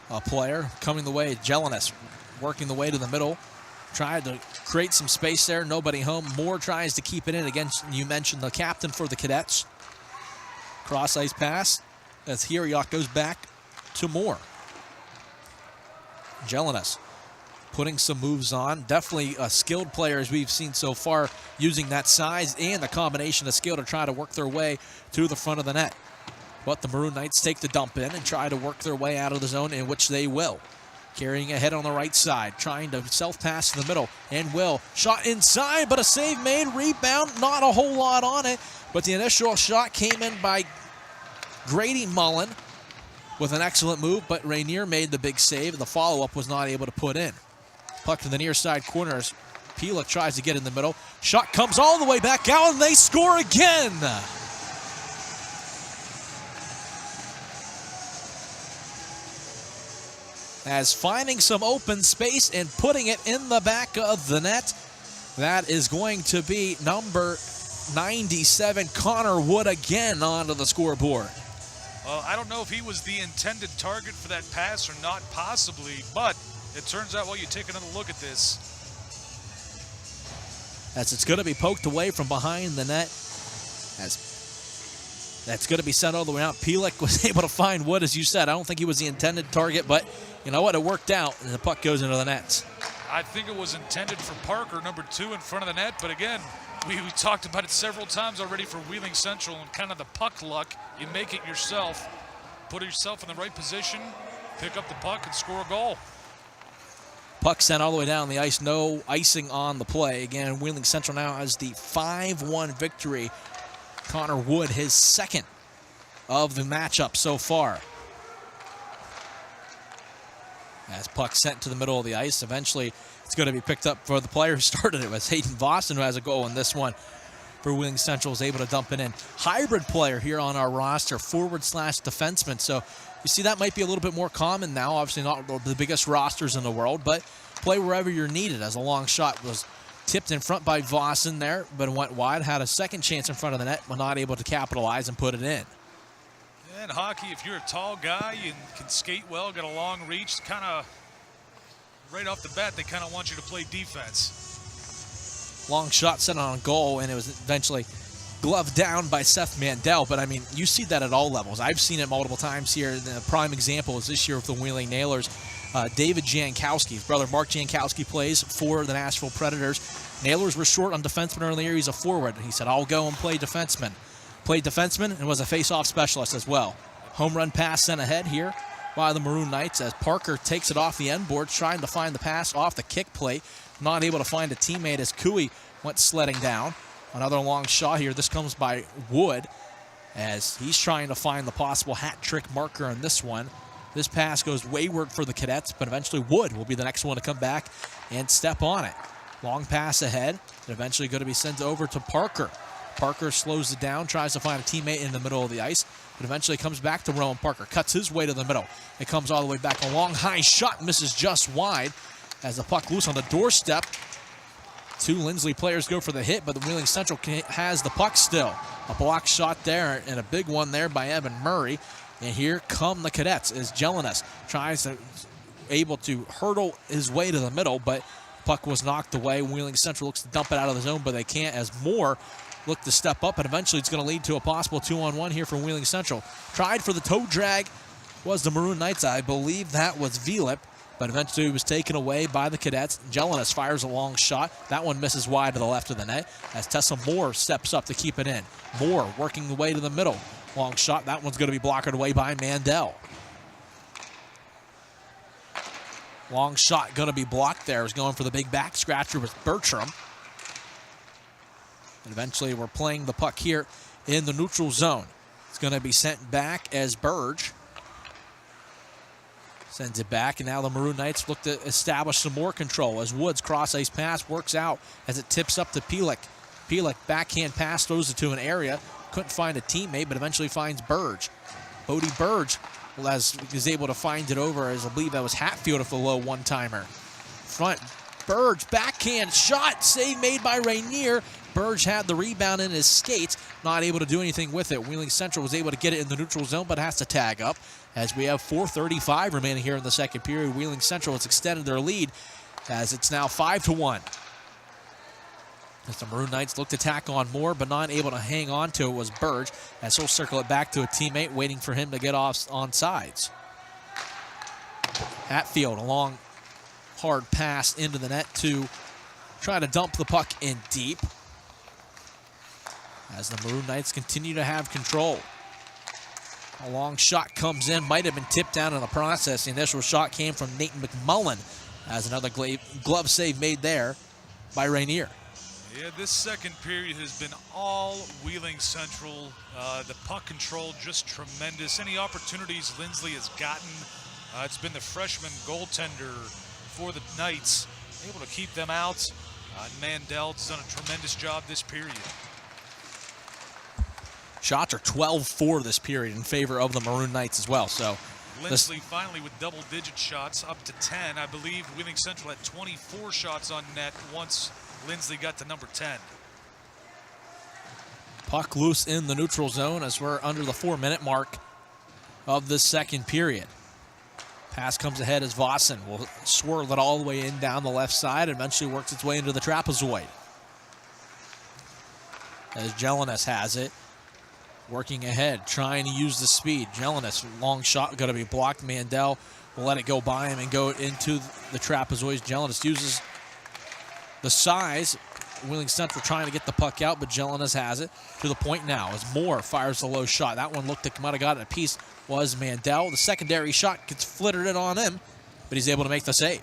a player coming the way. Jelinas working the way to the middle. Tried to create some space there. Nobody home. Moore tries to keep it in against, you mentioned, the captain for the Cadets. Cross ice pass as Hiriok goes back to Moore. Jelinas putting some moves on. Definitely a skilled player as we've seen so far, using that size and the combination of skill to try to work their way to the front of the net. But the Maroon Knights take the dump in and try to work their way out of the zone, in which they will. Carrying ahead on the right side, trying to self-pass in the middle, and will. Shot inside, but a save made. Rebound, not a whole lot on it, but the initial shot came in by Grady Mullen with an excellent move, but Rainier made the big save, and the follow-up was not able to put in. Puck to the near side corners. Pila tries to get in the middle. Shot comes all the way back out, and they score again. As finding some open space and putting it in the back of the net. That is going to be number 97, Connor Wood, again onto the scoreboard. I don't know if he was the intended target for that pass or not, possibly, but it turns out, well, you take another look at this. As it's going to be poked away from behind the net. As that's going to be sent all the way out. Pielek was able to find Wood, as you said. I don't think he was the intended target, but you know what? It worked out, and the puck goes into the nets. I think it was intended for Parker, number 2 in front of the net, but again, we talked about it several times already for Wheeling Central and kind of the puck luck. You make it yourself, put yourself in the right position, pick up the puck and score a goal. Puck sent all the way down the ice, no icing on the play. Again, Wheeling Central now has the 5-1 victory. Connor Wood, his second of the matchup so far. As puck sent to the middle of the ice, eventually it's going to be picked up for the player who started it. It was Hayden Boston, who has a goal in this one for Wheeling Central, is able to dump it in. Hybrid player here on our roster, forward/defenseman. So you see that might be a little bit more common now. Obviously not the biggest rosters in the world, but play wherever you're needed. As a long shot was tipped in front by Vossen there, but went wide. Had a second chance in front of the net, but not able to capitalize and put it in. In hockey, if you're a tall guy, you can skate well, got a long reach, kind of right off the bat, they kind of want you to play defense. Long shot set on goal, and it was eventually gloved down by Seth Mandel. But, I mean, you see that at all levels. I've seen it multiple times here. The prime example is this year with the Wheeling Nailers. David Jankowski, his brother Mark Jankowski, plays for the Nashville Predators. Nailers were short on defenseman early in the year. He's a forward. He said, I'll go and play defenseman. Played defenseman and was a face-off specialist as well. Home run pass sent ahead here by the Maroon Knights as Parker takes it off the end board, trying to find the pass off the kick plate. Not able to find a teammate as Cooey went sledding down. Another long shot here. This comes by Wood as he's trying to find the possible hat trick marker on this one. This pass goes wayward for the Cadets, but eventually Wood will be the next one to come back and step on it. Long pass ahead, and eventually going to be sent over to Parker. Parker slows it down, tries to find a teammate in the middle of the ice, but eventually comes back to Rowan Parker. Cuts his way to the middle. It comes all the way back. A long, high shot misses just wide as the puck loose on the doorstep. 2 Linsly players go for the hit, but the Wheeling Central has the puck still. A block shot there and a big one there by Evan Murray. And here come the Cadets as Jelinas tries to able to hurdle his way to the middle, but puck was knocked away. Wheeling Central looks to dump it out of the zone, but they can't as Moore look to step up, and eventually it's going to lead to a possible 2-on-1 here for Wheeling Central. Tried for the toe drag was the Maroon Knights. I believe that was Vilip, but eventually it was taken away by the Cadets. Jelinas fires a long shot. That one misses wide to the left of the net as Tessa Moore steps up to keep it in. Moore working the way to the middle. Long shot. That one's going to be blocked away by Mandel. Long shot going to be blocked there. Is going for the big back scratcher with Bertram. And eventually we're playing the puck here in the neutral zone. It's going to be sent back as Burge sends it back, and now the Maroon Knights look to establish some more control as Woods cross-ice pass works out as it tips up to Pielek. Pielek backhand pass throws it to an area. Couldn't find a teammate, but eventually finds Burge. Bodie Burge is able to find it over as I believe that was Hatfield with a low one-timer. Front, Burge, backhand shot, save made by Rainier. Burge had the rebound in his skates, not able to do anything with it. Wheeling Central was able to get it in the neutral zone, but has to tag up as we have 4:35 remaining here in the second period. Wheeling Central has extended their lead as it's now 5-1. As the Maroon Knights look to tack on more, but not able to hang on to it was Burge, as he'll circle it back to a teammate, waiting for him to get off on sides. Hatfield, a long, hard pass into the net to try to dump the puck in deep. As the Maroon Knights continue to have control. A long shot comes in, might have been tipped down in the process. The initial shot came from Nate McMullen as another glove save made there by Rainier. Yeah, this second period has been all Wheeling Central. The puck control just tremendous. Any opportunities Linsly has gotten, it's been the freshman goaltender for the Knights, able to keep them out. Mandel's done a tremendous job this period. Shots are 12-4 this period in favor of the Maroon Knights as well. So Linsly finally with double-digit shots, up to 10. I believe Wheeling Central had 24 shots on net once Linsly got to number 10. Puck loose in the neutral zone as we're under the 4-minute mark of the second period. Pass comes ahead as Vossen will swirl it all the way in down the left side and eventually works its way into the trapezoid. As Jelinas has it. Working ahead, trying to use the speed. Jelinas, long shot, going to be blocked. Mandel will let it go by him and go into the trapezoid. Jelinas uses the size. Wheeling Central trying to get the puck out, but Jelinas has it to the point now as Moore fires the low shot. That one looked like might have got it a piece was Mandel. The secondary shot gets flittered in on him, but he's able to make the save.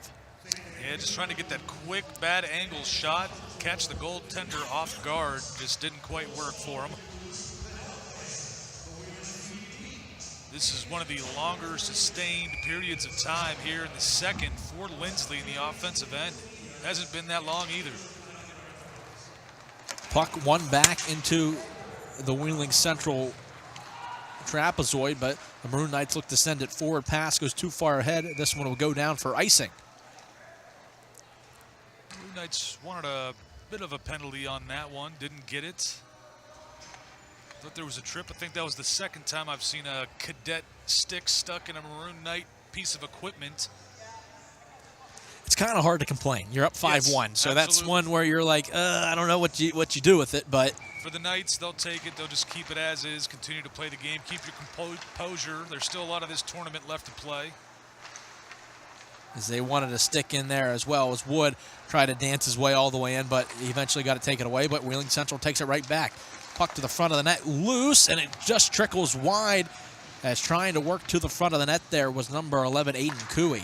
Yeah, just trying to get that quick, bad angle shot, catch the goaltender off guard. Just didn't quite work for him. This is one of the longer sustained periods of time here in the second for Linsly in the offensive end. Hasn't been that long either. Puck won back into the Wheeling Central trapezoid, but the Maroon Knights look to send it forward. Pass goes too far ahead. This one will go down for icing. Maroon Knights wanted a bit of a penalty on that one. Didn't get it. Thought there was a trip. I think that was the second time I've seen a cadet stick stuck in a Maroon Knight piece of equipment. It's kind of hard to complain. You're up 5-1, yes, so absolutely. That's one where you're like, I don't know what you do with it, but for the Knights, they'll take it. They'll just keep it as is, continue to play the game, keep your composure. There's still a lot of this tournament left to play. As they wanted to stick in there as well as Wood tried to dance his way all the way in, but he eventually got to take it away, but Wheeling Central takes it right back. Puck to the front of the net, loose, and it just trickles wide as trying to work to the front of the net there was number 11, Aiden Cooey.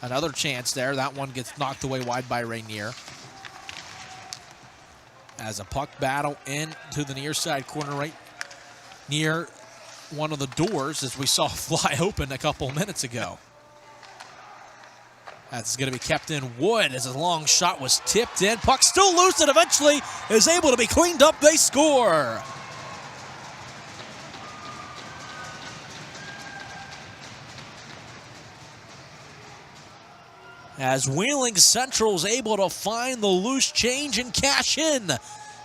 Another chance there. That one gets knocked away wide by Rainier. As a puck battle into the near side corner right near one of the doors as we saw fly open a couple minutes ago. That's going to be kept in. Wood as a long shot was tipped in. Puck still loose and eventually is able to be cleaned up. They score. As Wheeling Central is able to find the loose change and cash in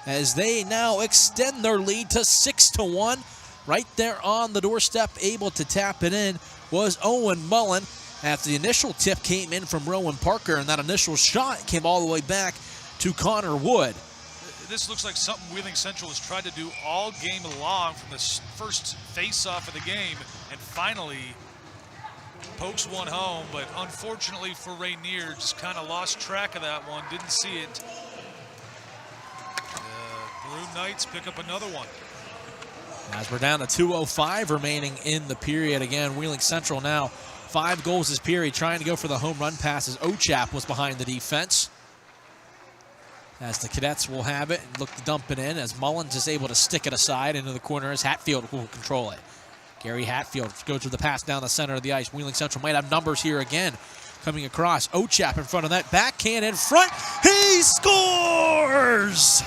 as they now extend their lead to 6-1. Right there on the doorstep, able to tap it in was Owen Mullen after the initial tip came in from Rowan Parker, and that initial shot came all the way back to Connor Wood. This looks like something Wheeling Central has tried to do all game long from the first face-off of the game, and finally pokes one home, but unfortunately for Rainier, just kind of lost track of that one, didn't see it. Maroon Knights pick up another one. As we're down to 2:05 remaining in the period. Again, Wheeling Central now 5 goals this period, trying to go for the home run passes. Ochap was behind the defense. As the Cadets will have it and look to dump it in, as Mullins is able to stick it aside into the corner as Hatfield will control it. Gary Hatfield goes with the pass down the center of the ice. Wheeling Central might have numbers here again. Coming across, Ochap in front of that, backhand in front. He scores!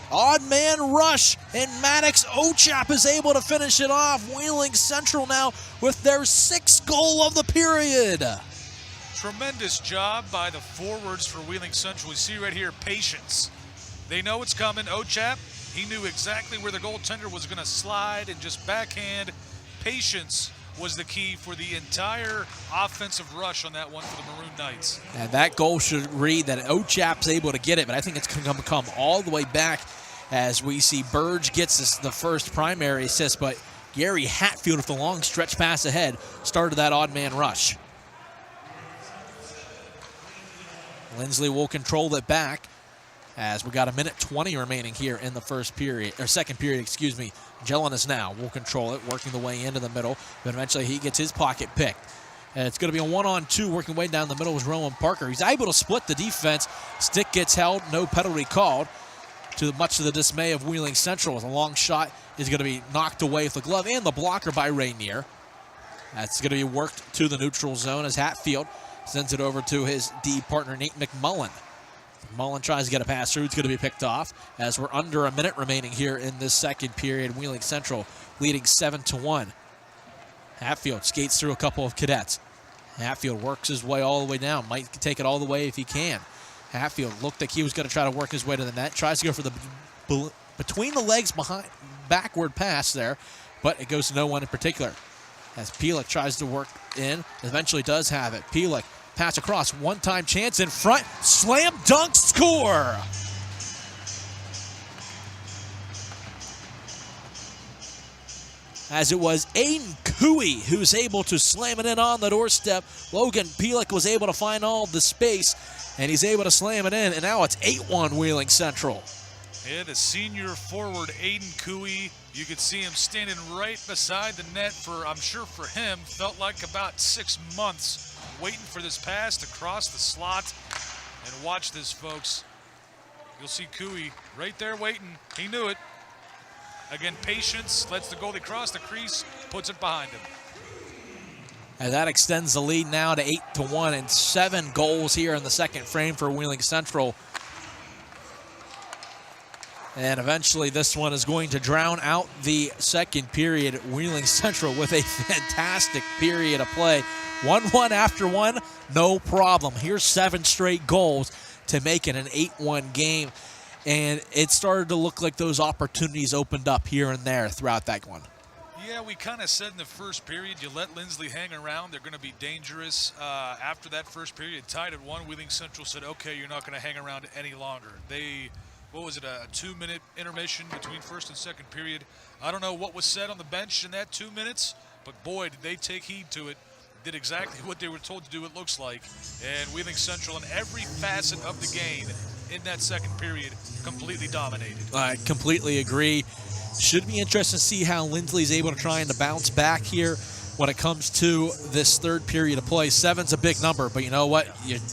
Odd man rush, and Maddox Ochap is able to finish it off. Wheeling Central now with their 6th goal of the period. Tremendous job by the forwards for Wheeling Central. We see right here, patience. They know it's coming. Ochap, he knew exactly where the goaltender was going to slide and just backhand. Patience was the key for the entire offensive rush on that one for the Maroon Knights. And that goal should read that Ochap's able to get it, but I think it's going to come all the way back as we see Burge gets the first primary assist, but Gary Hatfield with the long stretch pass ahead started that odd man rush. Linsly will control it back as we got 1:20 remaining here in the second period, excuse me. Jelinas now will control it, working the way into the middle, but eventually he gets his pocket picked. And it's going to be a 1-on-2, working way down the middle was Rowan Parker. He's able to split the defense. Stick gets held, no penalty called, much to the dismay of Wheeling Central. With a long shot is going to be knocked away with the glove and the blocker by Rainier. That's going to be worked to the neutral zone as Hatfield sends it over to his D partner, Nate McMullen. Mullen tries to get a pass through. It's going to be picked off as we're under a minute remaining here in this second period. Wheeling Central leading 7-1. Hatfield skates through a couple of Cadets. Hatfield works his way all the way down. Might take it all the way if he can. Hatfield looked like he was going to try to work his way to the net. Tries to go for the between the legs backward pass there, but it goes to no one in particular. As Pielek tries to work in, eventually does have it. Pielek pass across, one-time chance in front, slam dunk score! as it was Aiden Cooey who's able to slam it in on the doorstep. Logan Pielek was able to find all the space, and he's able to slam it in, and now it's 8-1 Wheeling Central. Yeah, the senior forward, Aiden Cooey, you could see him standing right beside the net for, I'm sure for him, felt like about 6 months waiting for this pass to cross the slot. And watch this, folks. You'll see Cooey right there waiting. He knew it. Again, patience, lets the goalie cross the crease, puts it behind him. And that extends the lead now to 8-1, and 7 goals here in the second frame for Wheeling Central. And eventually this one is going to drown out the second period. Wheeling Central with a fantastic period of play. 1-1 after one, no problem. Here's 7 straight goals to make it an 8-1 game. And it started to look like those opportunities opened up here and there throughout that one. Yeah, we kind of said in the first period, you let Linsly hang around, they're going to be dangerous. After that first period, tied at 1, Wheeling Central said, okay, you're not going to hang around any longer. They, what was it, a 2-minute intermission between first and second period. I don't know what was said on the bench in that 2 minutes, but boy, did they take heed to it. Did exactly what they were told to do, it looks like. And Wheeling Central in every facet of the game in that second period completely dominated. I completely agree. Should be interesting to see how Linsly's able to try and to bounce back here when it comes to this third period of play. 7's a big number, but you know what?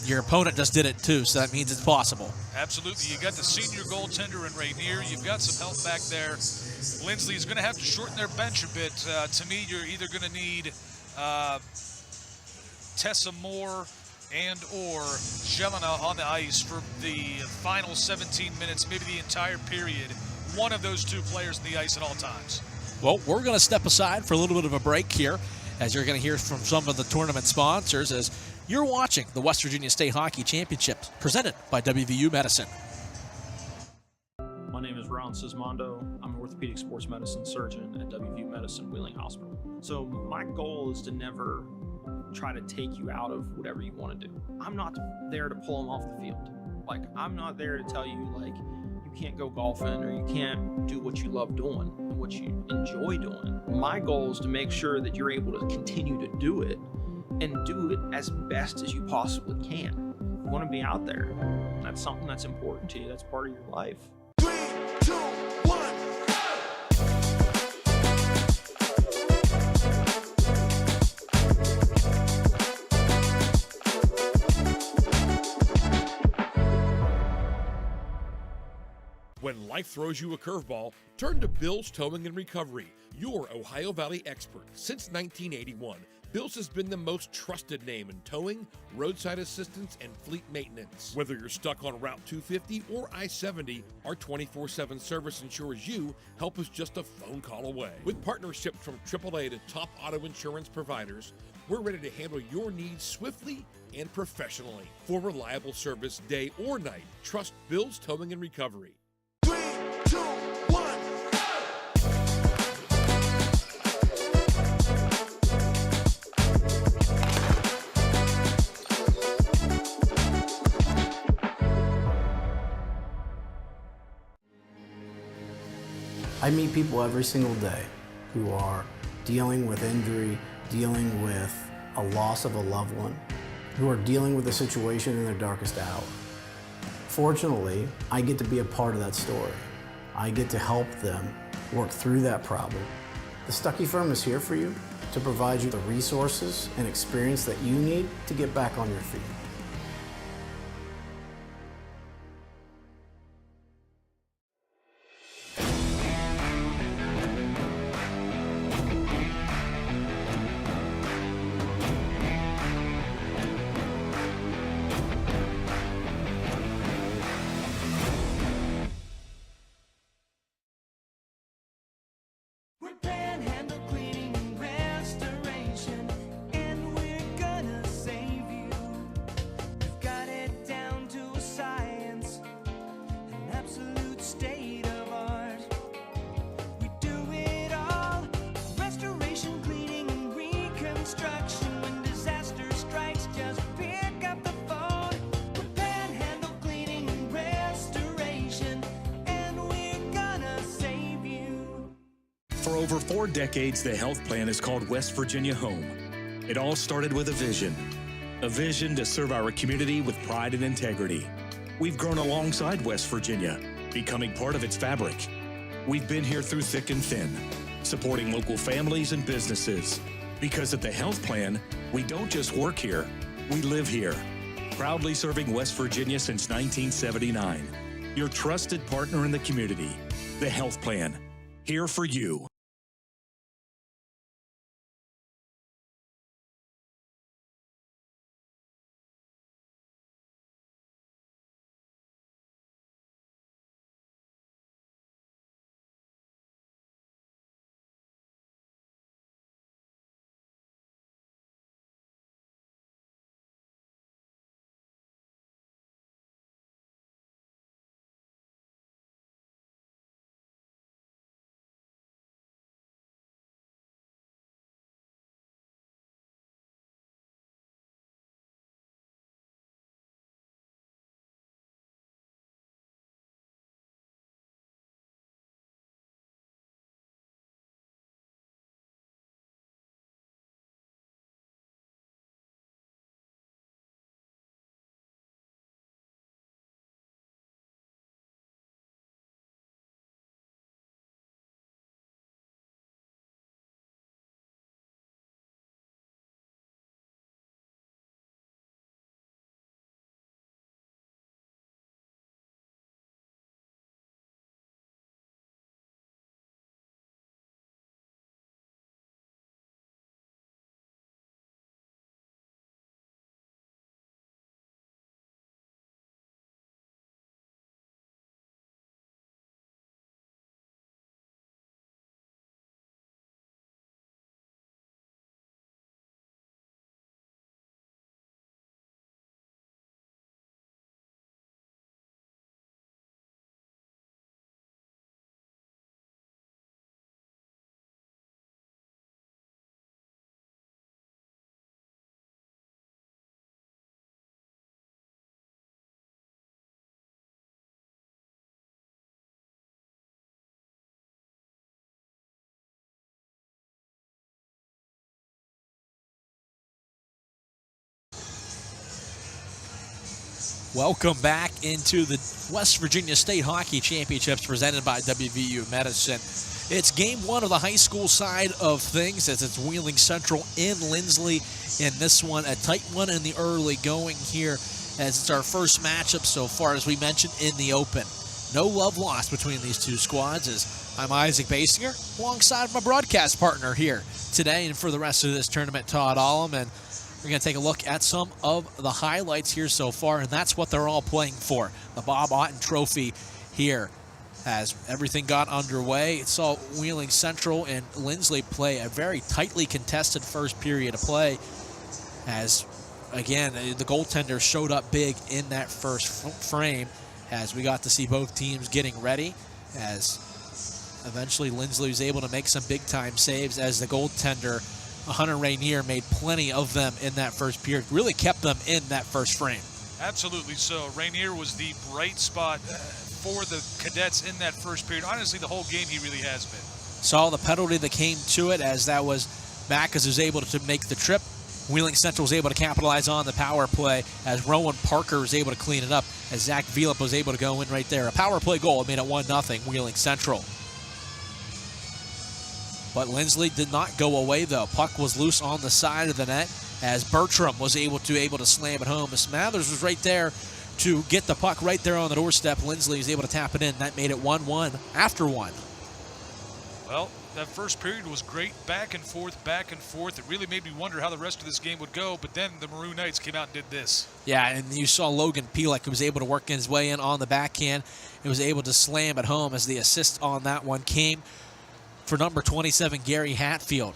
Your opponent just did it too, so that means it's possible. Absolutely. You got the senior goaltender in Rainier. You've got some help back there. Linsly's going to have to shorten their bench a bit. To me, you're either going to need Tessa Moore and or Jelena on the ice for the final 17 minutes, maybe the entire period. One of those 2 players on the ice at all times. Well, we're going to step aside for a little bit of a break here, as you're going to hear from some of the tournament sponsors as you're watching the West Virginia State Hockey Championships presented by WVU Medicine. My name is Ron Sismondo. I'm an orthopedic sports medicine surgeon at WVU Medicine Wheeling Hospital. So my goal is to never try to take you out of whatever you want to do. I'm not there to pull them off the field. Like, I'm not there to tell you, like, you can't go golfing or you can't do what you love doing and what you enjoy doing. My goal is to make sure that you're able to continue to do it and do it as best as you possibly can. You want to be out there. That's something that's important to you. That's part of your life. 3, 2, 1. When life throws you a curveball, turn to Bill's Towing and Recovery, your Ohio Valley expert. Since 1981, Bill's has been the most trusted name in towing, roadside assistance, and fleet maintenance. Whether you're stuck on Route 250 or I-70, our 24/7 service ensures you help us just a phone call away. With partnerships from AAA to top auto insurance providers, we're ready to handle your needs swiftly and professionally. For reliable service day or night, trust Bill's Towing and Recovery. 3, 2, 1. I meet people every single day who are dealing with injury, dealing with a loss of a loved one, who are dealing with a situation in their darkest hour. Fortunately, I get to be a part of that story. I get to help them work through that problem. The Stuckey Firm is here for you to provide you the resources and experience that you need to get back on your feet. We're Panhandle Cleaning and Restoration, and we're gonna save you. For over 4 decades, the health plan is called West Virginia Home. It all started with a vision to serve our community with pride and integrity. We've grown alongside West Virginia, becoming part of its fabric. We've been here through thick and thin, supporting local families and businesses. Because at the health plan, we don't just work here, we live here. Proudly serving West Virginia since 1979. Your trusted partner in the community, the health plan. Here for you. Welcome back into the West Virginia State Hockey Championships presented by WVU Medicine. It's game one of the high school side of things as it's Wheeling Central in Linsly. In this one, a tight one in the early going here as it's our first matchup so far, as we mentioned in the open. No love lost between these two squads as I'm Isaac Basinger alongside my broadcast partner here today and for the rest of this tournament, Todd Allum. And we're going to take a look at some of the highlights here so far, and that's what they're all playing for. The Bob Otten Trophy here as everything got underway. It saw Wheeling Central and Linsly play a very tightly contested first period of play as, again, the goaltender showed up big in that first frame as we got to see both teams getting ready as eventually Linsly was able to make some big-time saves as the goaltender Hunter Rainier made plenty of them in that first period, really kept them in that first frame. Absolutely so. Rainier was the bright spot for the Cadets in that first period. Honestly, the whole game he really has been. Saw the penalty that came to it as that was Backus was able to make the trip. Wheeling Central was able to capitalize on the power play as Rowan Parker was able to clean it up as Zach Vielip was able to go in right there. A power play goal made it 1-0 Wheeling Central. But Linsly did not go away, though. Puck was loose on the side of the net as Bertram was able to slam it home. Smathers was right there to get the puck right there on the doorstep. Linsly was able to tap it in. That made it 1-1 after one. Well, that first period was great, back and forth, back and forth. It really made me wonder how the rest of this game would go, but then the Maroon Knights came out and did this. Yeah, and you saw Logan Pielek, who was able to work his way in on the backhand. He was able to slam it home as the assist on that one came for number 27, Gary Hatfield.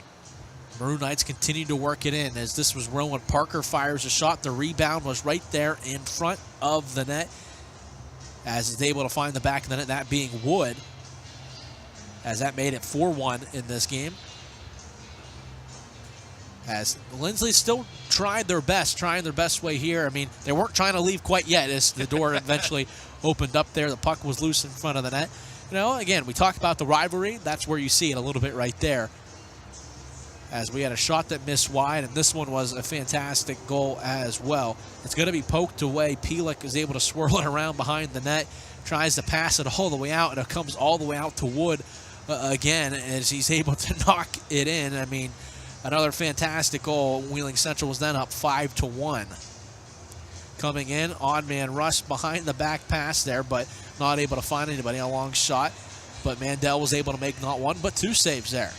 Maroon Knights continued to work it in as this was Rowan Parker fires a shot. The rebound was right there in front of the net as he's able to find the back of the net, that being Wood, as that made it 4-1 in this game. As Linsly still trying their best way here. I mean, they weren't trying to leave quite yet as the door eventually opened up there. The puck was loose in front of the net again, we talk about the rivalry. That's where you see it a little bit right there. As we had a shot that missed wide, and this one was a fantastic goal as well. It's going to be poked away. Pielek is able to swirl it around behind the net, tries to pass it all the way out, and it comes all the way out to Wood again as he's able to knock it in. I mean, another fantastic goal. Wheeling Central was then up 5-1. Coming in, odd man rush behind the back pass there, but not able to find anybody. A long shot, but Mandel was able to make not one but two saves there.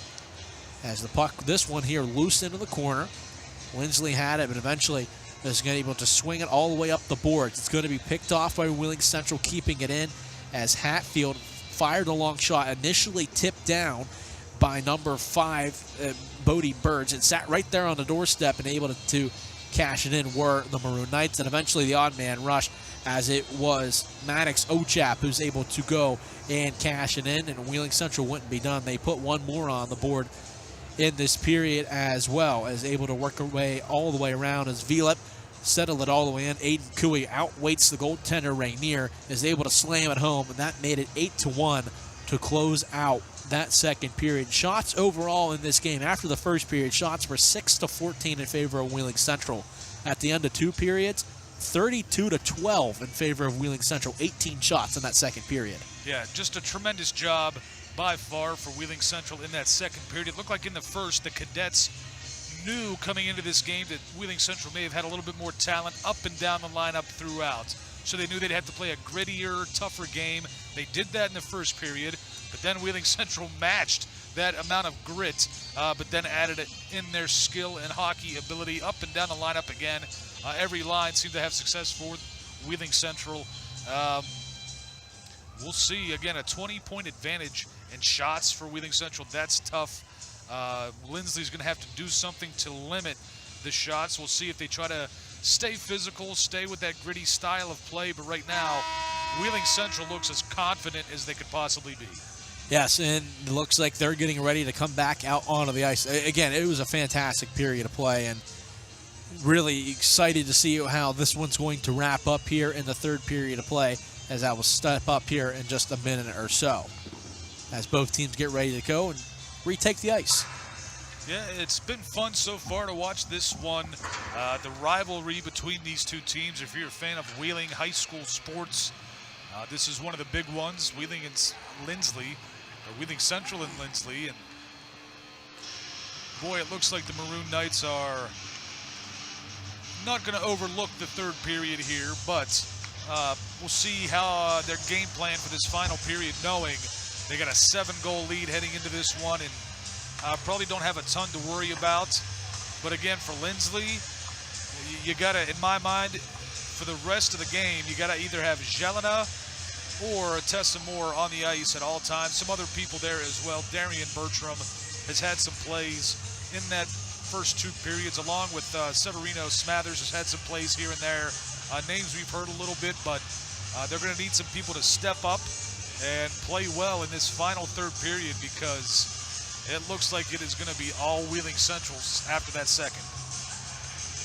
As the puck, this one here, loose into the corner. Linsly had it, but eventually is going to be able to swing it all the way up the boards. It's going to be picked off by Wheeling Central, keeping it in as Hatfield fired a long shot, initially tipped down by number 5, Bodie Burge. It sat right there on the doorstep and able to cash it in were the Maroon Knights, and eventually the odd man rush as it was Maddox Ochap who's able to go and cash it in, and Wheeling Central wouldn't be done. They put one more on the board in this period as well, as able to work her way all the way around as Vilep settled it all the way in. Aiden Cooey outweights the goaltender Rainier, is able to slam it home, and that made it 8-1 to close out that second period. Shots overall in this game after the first period, shots were 6-14 in favor of Wheeling Central. At the end of two periods, 32-12 in favor of Wheeling Central. 18 shots in that second period. Yeah, just a tremendous job by far for Wheeling Central in that second period. It looked like in the first, the Cadets knew coming into this game that Wheeling Central may have had a little bit more talent up and down the lineup throughout. So they knew they'd have to play a grittier, tougher game. They did that in the first period, but then Wheeling Central matched that amount of grit, but then added it in their skill and hockey ability up and down the lineup again. Every line seemed to have success for Wheeling Central. We'll see, again, a 20-point advantage in shots for Wheeling Central. That's tough. Linsly's going to have to do something to limit the shots. We'll see if they try to stay physical, stay with that gritty style of play. But right now, Wheeling Central looks as confident as they could possibly be. Yes, and it looks like they're getting ready to come back out onto the ice. Again, it was a fantastic period of play, and really excited to see how this one's going to wrap up here in the third period of play, as I will step up here in just a minute or so as both teams get ready to go and retake the ice. Yeah, it's been fun so far to watch this one. The rivalry between these two teams, if you're a fan of Wheeling high school sports, this is one of the big ones. Wheeling and Linsly, or Wheeling Central and Linsly. And boy, it looks like the Maroon Knights are not going to overlook the third period here, but we'll see how their game plan for this final period, knowing they got a 7-goal lead heading into this one, and probably don't have a ton to worry about. But again, for Linsly, you got to, in my mind, for the rest of the game, you got to either have Jelena or Tessa Moore on the ice at all times. Some other people there as well. Darian Bertram has had some plays in that first two periods, along with Severino Smathers has had some plays here and there. Names we've heard a little bit, but they're going to need some people to step up and play well in this final third period, because it looks like it is going to be all Wheeling Centrals after that second.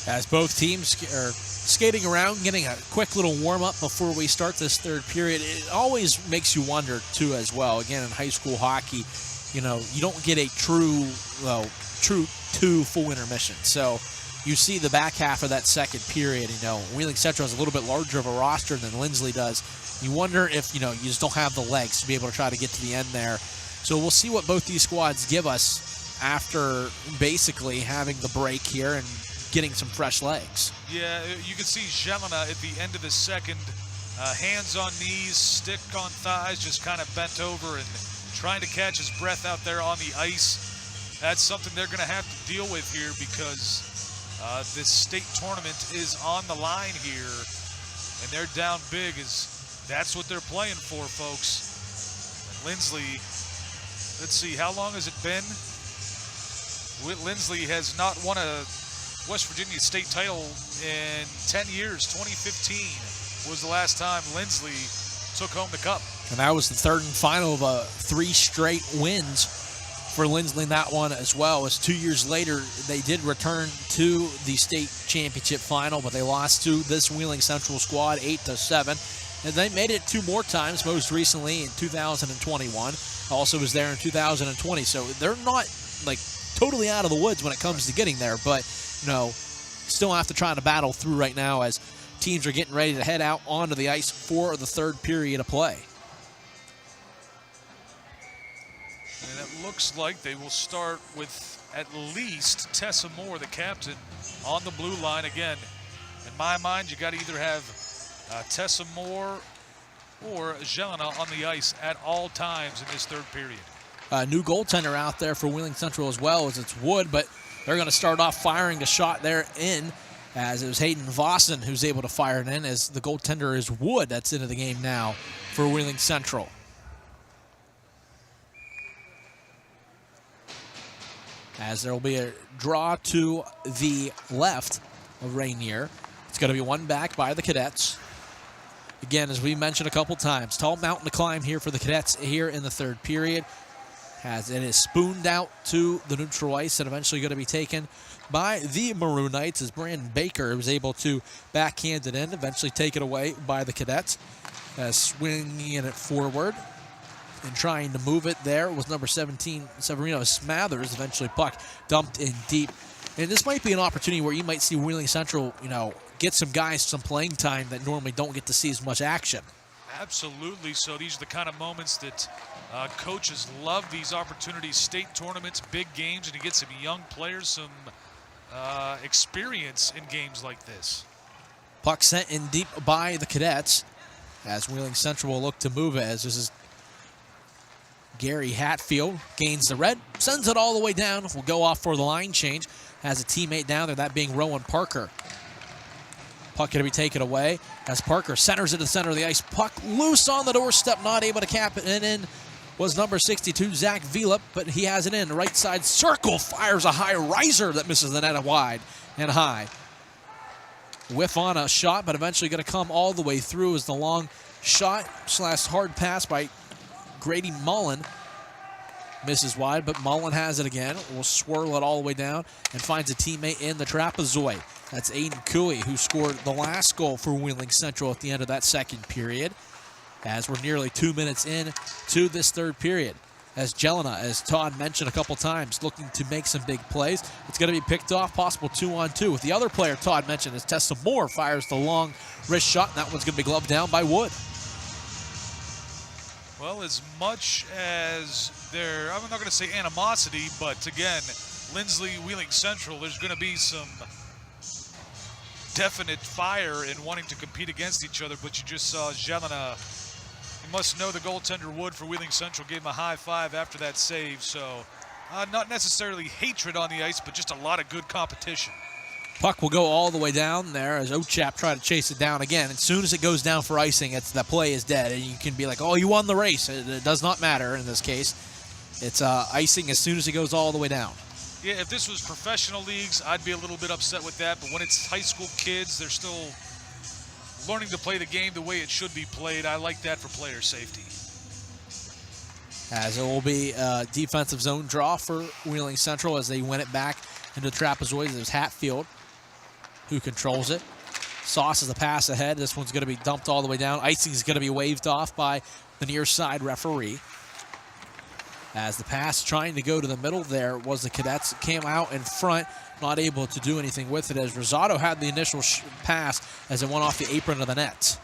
As both teams are skating around, getting a quick little warm-up before we start this third period, it always makes you wonder, too, as well. Again, in high school hockey, you don't get a true two full intermission. So you see the back half of that second period, Wheeling Central has a little bit larger of a roster than Linsly does. You wonder if, you just don't have the legs to be able to try to get to the end there. So we'll see what both these squads give us after basically having the break here and getting some fresh legs. Yeah, you can see Jelena at the end of the second, hands on knees, stick on thighs, just kind of bent over and trying to catch his breath out there on the ice. That's something they're going to have to deal with here, because this state tournament is on the line here, and they're down big. That's what they're playing for, folks. And Linsly, let's see, how long has it been? Linsly has not won a West Virginia state title in 10 years. 2015 was the last time Linsly took home the cup. And that was the third and final of 3 straight wins for Linsly in that one as well. As 2 years later, they did return to the state championship final, but they lost to this Wheeling Central squad 8-7. And they made it 2 more times, most recently in 2021. Also was there in 2020. So they're not like totally out of the woods when it comes to getting there, but still have to try to battle through right now as teams are getting ready to head out onto the ice for the third period of play. And it looks like they will start with at least Tessa Moore, the captain, on the blue line again. In my mind, you got to either have Tessa Moore or Jelena on the ice at all times in this third period. New goaltender out there for Wheeling Central as well, as it's Wood, but they're going to start off firing a shot there in, as it was Hayden Vossen who's able to fire it in, as the goaltender is Wood that's into the game now for Wheeling Central. As there will be a draw to the left of Rainier. It's going to be one back by the Cadets. Again, as we mentioned a couple times, tall mountain to climb here for the Cadets here in the third period. As it is spooned out to the neutral ice and eventually going to be taken by the Maroon Knights, as Brandon Baker was able to backhand it in, eventually take it away by the Cadets. Swinging it forward and trying to move it there was number 17, Severino Smathers. Eventually puck dumped in deep. And this might be an opportunity where you might see Wheeling Central, get some guys some playing time that normally don't get to see as much action. Absolutely. So these are the kind of moments that coaches love, these opportunities, state tournaments, big games, and to get some young players some experience in games like this. Puck sent in deep by the Cadets, as Wheeling Central will look to move it, as this is Gary Hatfield gains the red, sends it all the way down, will go off for the line change, has a teammate down there, that being Rowan Parker. Puck going to be taken away as Parker centers it to the center of the ice. Puck loose on the doorstep, not able to cap it in. Was number 62, Zach Vielup, but he has it in. The right side circle, fires a high riser that misses the net wide and high. Whiff on a shot, but eventually going to come all the way through as the long shot / hard pass by Grady Mullen misses wide, but Mullen has it again. Will swirl it all the way down and finds a teammate in the trapezoid. That's Aiden Cooey, who scored the last goal for Wheeling Central at the end of that second period, as we're nearly 2 minutes in to this third period. As Jelena, as Todd mentioned a couple times, looking to make some big plays. It's going to be picked off, possible 2-on-2. With the other player Todd mentioned, as Tessa Moore fires the long wrist shot, and that one's going to be gloved down by Wood. Well, as much as I'm not going to say animosity, but again, Linsly, Wheeling Central, there's going to be some definite fire in wanting to compete against each other, but you just saw Jelena. You must know the goaltender Wood for Wheeling Central gave him a high five after that save, so not necessarily hatred on the ice, but just a lot of good competition. Puck will go all the way down there as Ochap tried to chase it down again. As soon as it goes down for icing, the play is dead, and you can be like, oh, you won the race. It does not matter in this case. It's icing as soon as it goes all the way down. Yeah, if this was professional leagues, I'd be a little bit upset with that. But when it's high school kids, they're still learning to play the game the way it should be played. I like that for player safety. As it will be a defensive zone draw for Wheeling Central as they win it back into the trapezoid. There's Hatfield who controls it. Sauces the pass ahead. This one's going to be dumped all the way down. Icing is going to be waved off by the near side referee. As the pass trying to go to the middle there was the Cadets. Came out in front, not able to do anything with it, as Rosado had the initial pass as it went off the apron of the net.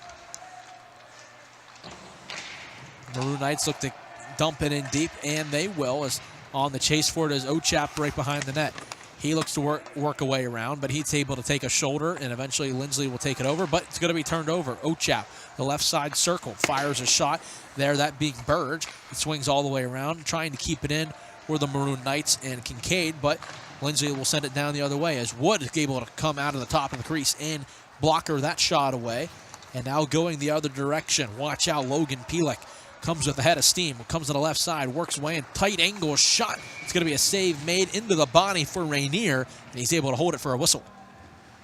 Maroon Knights look to dump it in deep, and they will, as on the chase for it is Ochap right behind the net. He looks to work a way around, but he's able to take a shoulder, and eventually Linsly will take it over, but it's going to be turned over. Ochap, the left side circle, fires a shot there, that being Burge. It swings all the way around, trying to keep it in for the Maroon Knights and Kincaid, but Linsly will send it down the other way as Wood is able to come out of the top of the crease and blocker that shot away. And now going the other direction. Watch out, Logan Pielek comes with a head of steam, comes to the left side, works away in tight angle shot. It's going to be a save made into the body for Rainier, and he's able to hold it for a whistle.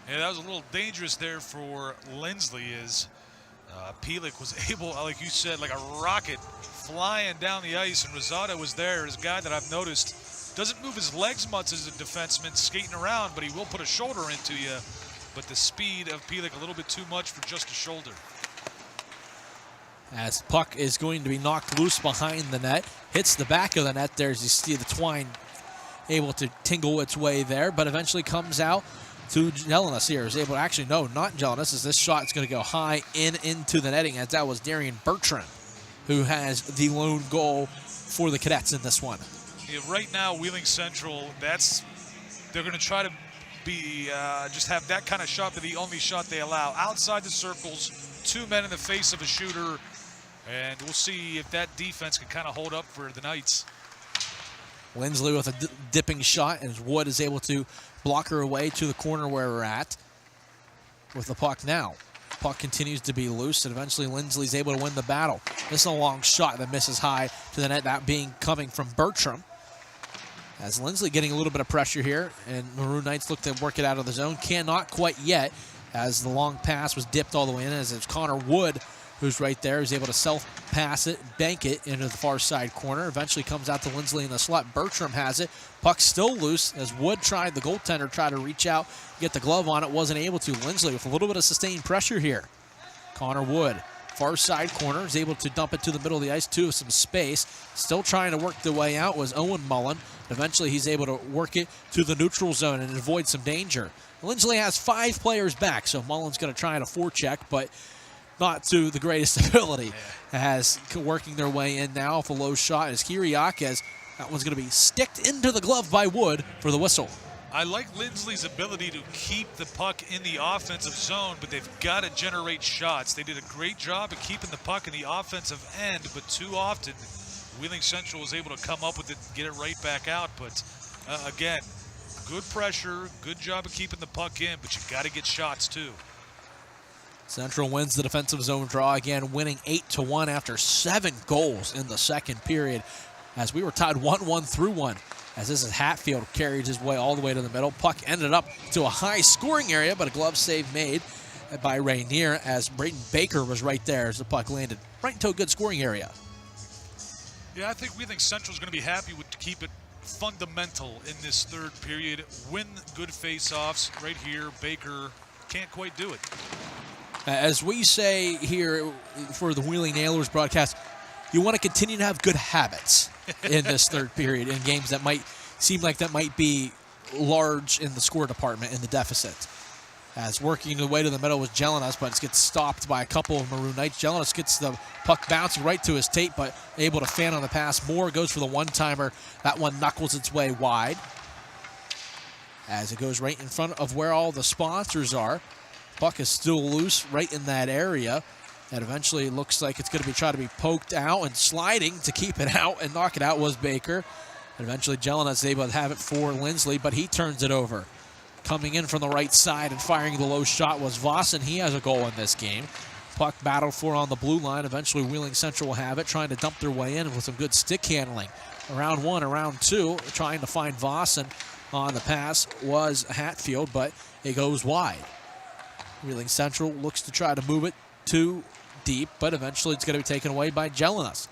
Yeah, that was a little dangerous there for Linsly, as Pielek was able, like you said, like a rocket flying down the ice, and Rosado was there as a guy that I've noticed doesn't move his legs much as a defenseman skating around, but he will put a shoulder into you. But the speed of Pielek a little bit too much for just a shoulder. as puck is going to be knocked loose behind the net. Hits the back of the net there as you see the twine able to tingle its way there, but eventually comes out to Jelinas here. Is able to actually, no, not Jelinas, as this shot is going to go high into the netting, as that was Darian Bertram who has the lone goal for the Cadets in this one. Yeah, right now, Wheeling Central, they're going to try to be just have that kind of shot, but the only shot they allow. Outside the circles, 2 men in the face of a shooter, and we'll see if that defense can kind of hold up for the Knights. Linsly with a dipping shot, and Wood is able to block her away to the corner where we're at with the puck now. Puck continues to be loose, and eventually Linsly's able to win the battle. This is a long shot that misses high to the net, that being coming from Bertram. As Linsly getting a little bit of pressure here, and Maroon Knights look to work it out of the zone. Cannot quite yet, as the long pass was dipped all the way in, as it's Connor Wood who's right there, who's able to self-pass it, bank it into the far side corner. Eventually comes out to Linsly in the slot. Bertram has it. Puck still loose as Wood tried, the goaltender tried to reach out, get the glove on it, wasn't able to. Linsly with a little bit of sustained pressure here. Connor Wood, far side corner, is able to dump it to the middle of the ice to some space. Still trying to work the way out was Owen Mullen. Eventually he's able to work it to the neutral zone and avoid some danger. Linsly has 5 players back, so Mullen's going to try to forecheck, but not to the greatest ability. As working their way in now off a low shot is Kiriakis. That one's going to be sticked into the glove by Wood for the whistle. I like Linsly's ability to keep the puck in the offensive zone, but they've got to generate shots. They did a great job of keeping the puck in the offensive end, but too often Wheeling Central was able to come up with it and get it right back out. But again, good pressure, good job of keeping the puck in, but you got to get shots too. Central wins the defensive zone draw again, winning 8-1 after 7 goals in the second period, as we were tied 1-1 through 1. As this is Hatfield carried his way all the way to the middle. Puck ended up to a high scoring area, but a glove save made by Rainier as Brayden Baker was right there as the puck landed right into a good scoring area. Yeah, I think Wheeling Central is going to be happy to keep it fundamental in this third period. Win good face-offs right here. Baker can't quite do it. As we say here for the Wheeling Nailers broadcast, you want to continue to have good habits in this third period in games that might seem like that might be large in the score department in the deficit. As working the way to the middle was Jelinas, but it gets stopped by a couple of Maroon Knights. Jelinas gets the puck bouncing right to his tape, but able to fan on the pass. Moore goes for the one-timer. That one knuckles its way wide as it goes right in front of where all the sponsors are. Puck is still loose right in that area. And eventually it looks like it's going to be trying to be poked out and sliding to keep it out and knock it out was Baker. And eventually Jelinas is able to have it for Linsly, but he turns it over. Coming in from the right side and firing the low shot was Voss, and he has a goal in this game. Puck battled for on the blue line. Eventually Wheeling Central will have it, trying to dump their way in with some good stick handling. Around 1, around 2, trying to find Voss, and on the pass was Hatfield, but it goes wide. Wheeling Central looks to try to move it too deep, but eventually it's going to be taken away by Jelinas.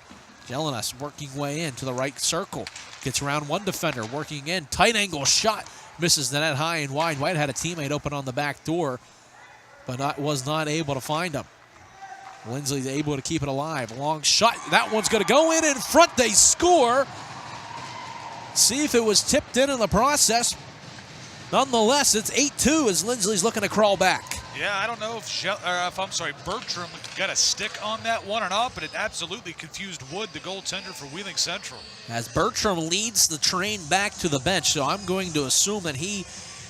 Jelinas working way in to the right circle. Gets around one defender, working in. Tight angle shot. Misses the net high and wide. White had a teammate open on the back door, but was not able to find him. Linsly's able to keep it alive. Long shot. That one's going to go in front. They score. See if it was tipped in the process. Nonetheless, it's 8-2 as Linsly's looking to crawl back. Yeah, I don't know if Bertram got a stick on that one or not, but it absolutely confused Wood, the goaltender for Wheeling Central. As Bertram leads the train back to the bench, so I'm going to assume that he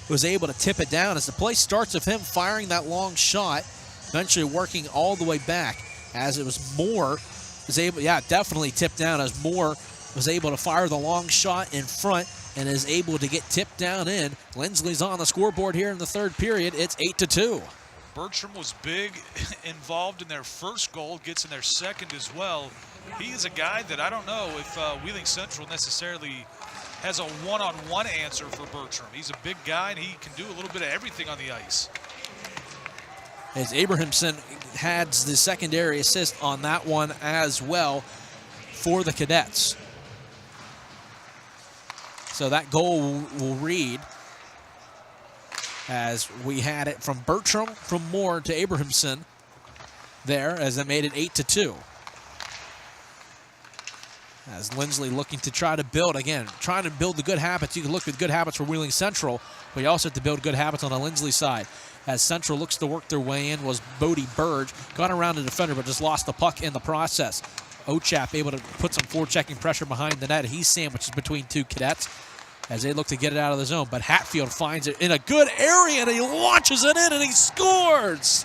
was able to tip it down as the play starts with him firing that long shot, eventually working all the way back as it was Moore was able, definitely tipped down as Moore was able to fire the long shot in front and is able to get tipped down in. Linsly's on the scoreboard here in the third period. It's 8-2. Bertram was big involved in their first goal, gets in their second as well. He is a guy that I don't know if Wheeling Central necessarily has a one-on-one answer for Bertram. He's a big guy, and he can do a little bit of everything on the ice. As Abrahamson had the secondary assist on that one as well for the Cadets. So that goal will read as we had it from Bertram, from Moore to Abrahamson there, as it made it 8-2. As Linsly looking to try to build, again, trying to build the good habits. You can look at good habits for Wheeling Central, but you also have to build good habits on the Linsly side. As Central looks to work their way in was Bodie Burge. Got around the defender, but just lost the puck in the process. Ochap able to put some forechecking pressure behind the net. He's sandwiched between two Cadets as they look to get it out of the zone. But Hatfield finds it in a good area, and he launches it in, and he scores!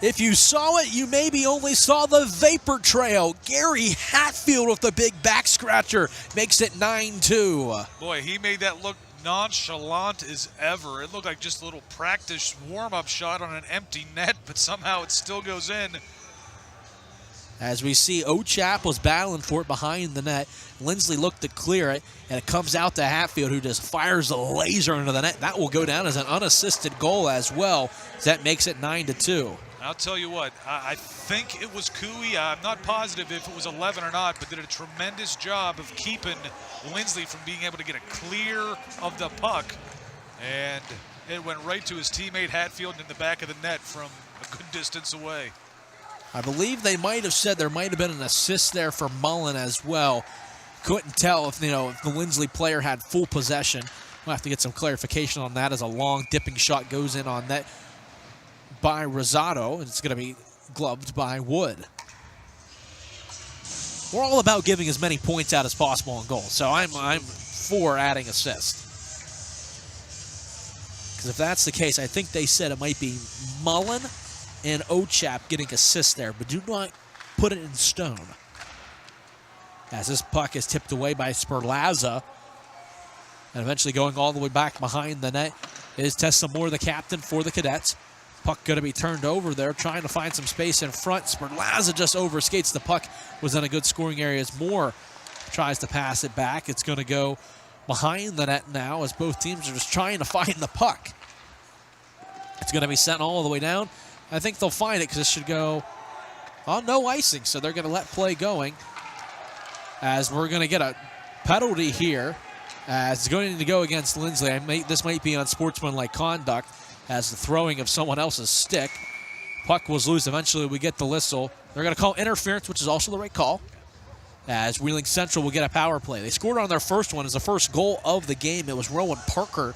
If you saw it, you maybe only saw the vapor trail. Gary Hatfield with the big back scratcher makes it 9-2. Boy, he made that look nonchalant as ever. It looked like just a little practice warm-up shot on an empty net, but somehow it still goes in. As we see, Ochap was battling for it behind the net. Linsly looked to clear it, and it comes out to Hatfield, who just fires a laser into the net. That will go down as an unassisted goal as well. That makes it 9-2. I'll tell you what, I think it was Cooey. I'm not positive if it was 11 or not, but did a tremendous job of keeping Linsly from being able to get a clear of the puck. And it went right to his teammate Hatfield in the back of the net from a good distance away. I believe they might have said there might have been an assist there for Mullen as well. Couldn't tell if, if the Linsly player had full possession. We'll have to get some clarification on that as a long dipping shot goes in on net by Rosado, and it's going to be gloved by Wood. We're all about giving as many points out as possible on goals, so I'm for adding assists. Because if that's the case, I think they said it might be Mullen and Ochap getting assists there, but do not put it in stone. As this puck is tipped away by Sperlaza, and eventually going all the way back behind the net is Tessa Moore, the captain for the Cadets. Puck going to be turned over there, trying to find some space in front. Sperlaza just overskates the puck, was in a good scoring area as Moore tries to pass it back. It's going to go behind the net now as both teams are just trying to find the puck. It's going to be sent all the way down. I think they'll find it because this should go on no icing, so they're going to let play going as we're going to get a penalty here as it's going to go against Linsly. This might be unsportsmanlike conduct as the throwing of someone else's stick. Puck was loose. Eventually we get the whistle. They're going to call interference, which is also the right call, as Wheeling Central will get a power play. They scored on their first one as the first goal of the game. It was Rowan Parker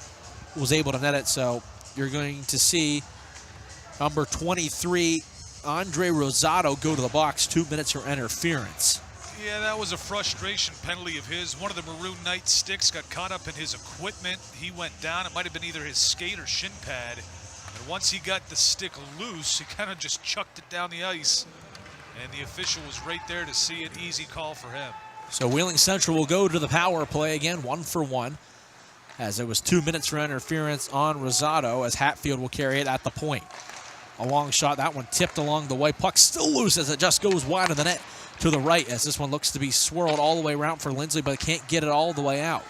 who was able to net it, so you're going to see number 23, Andre Rosado, go to the box. 2 minutes for interference. Yeah, that was a frustration penalty of his. One of the Maroon Knight sticks got caught up in his equipment. He went down. It might have been either his skate or shin pad. And once he got the stick loose, he kind of just chucked it down the ice. And the official was right there to see it. Easy call for him. So Wheeling Central will go to the power play again, 1-for-1. As it was 2 minutes for interference on Rosado, as Hatfield will carry it at the point. A long shot, that one tipped along the way. Puck still loose as it just goes wide of the net to the right, as this one looks to be swirled all the way around for Linsly, but can't get it all the way out.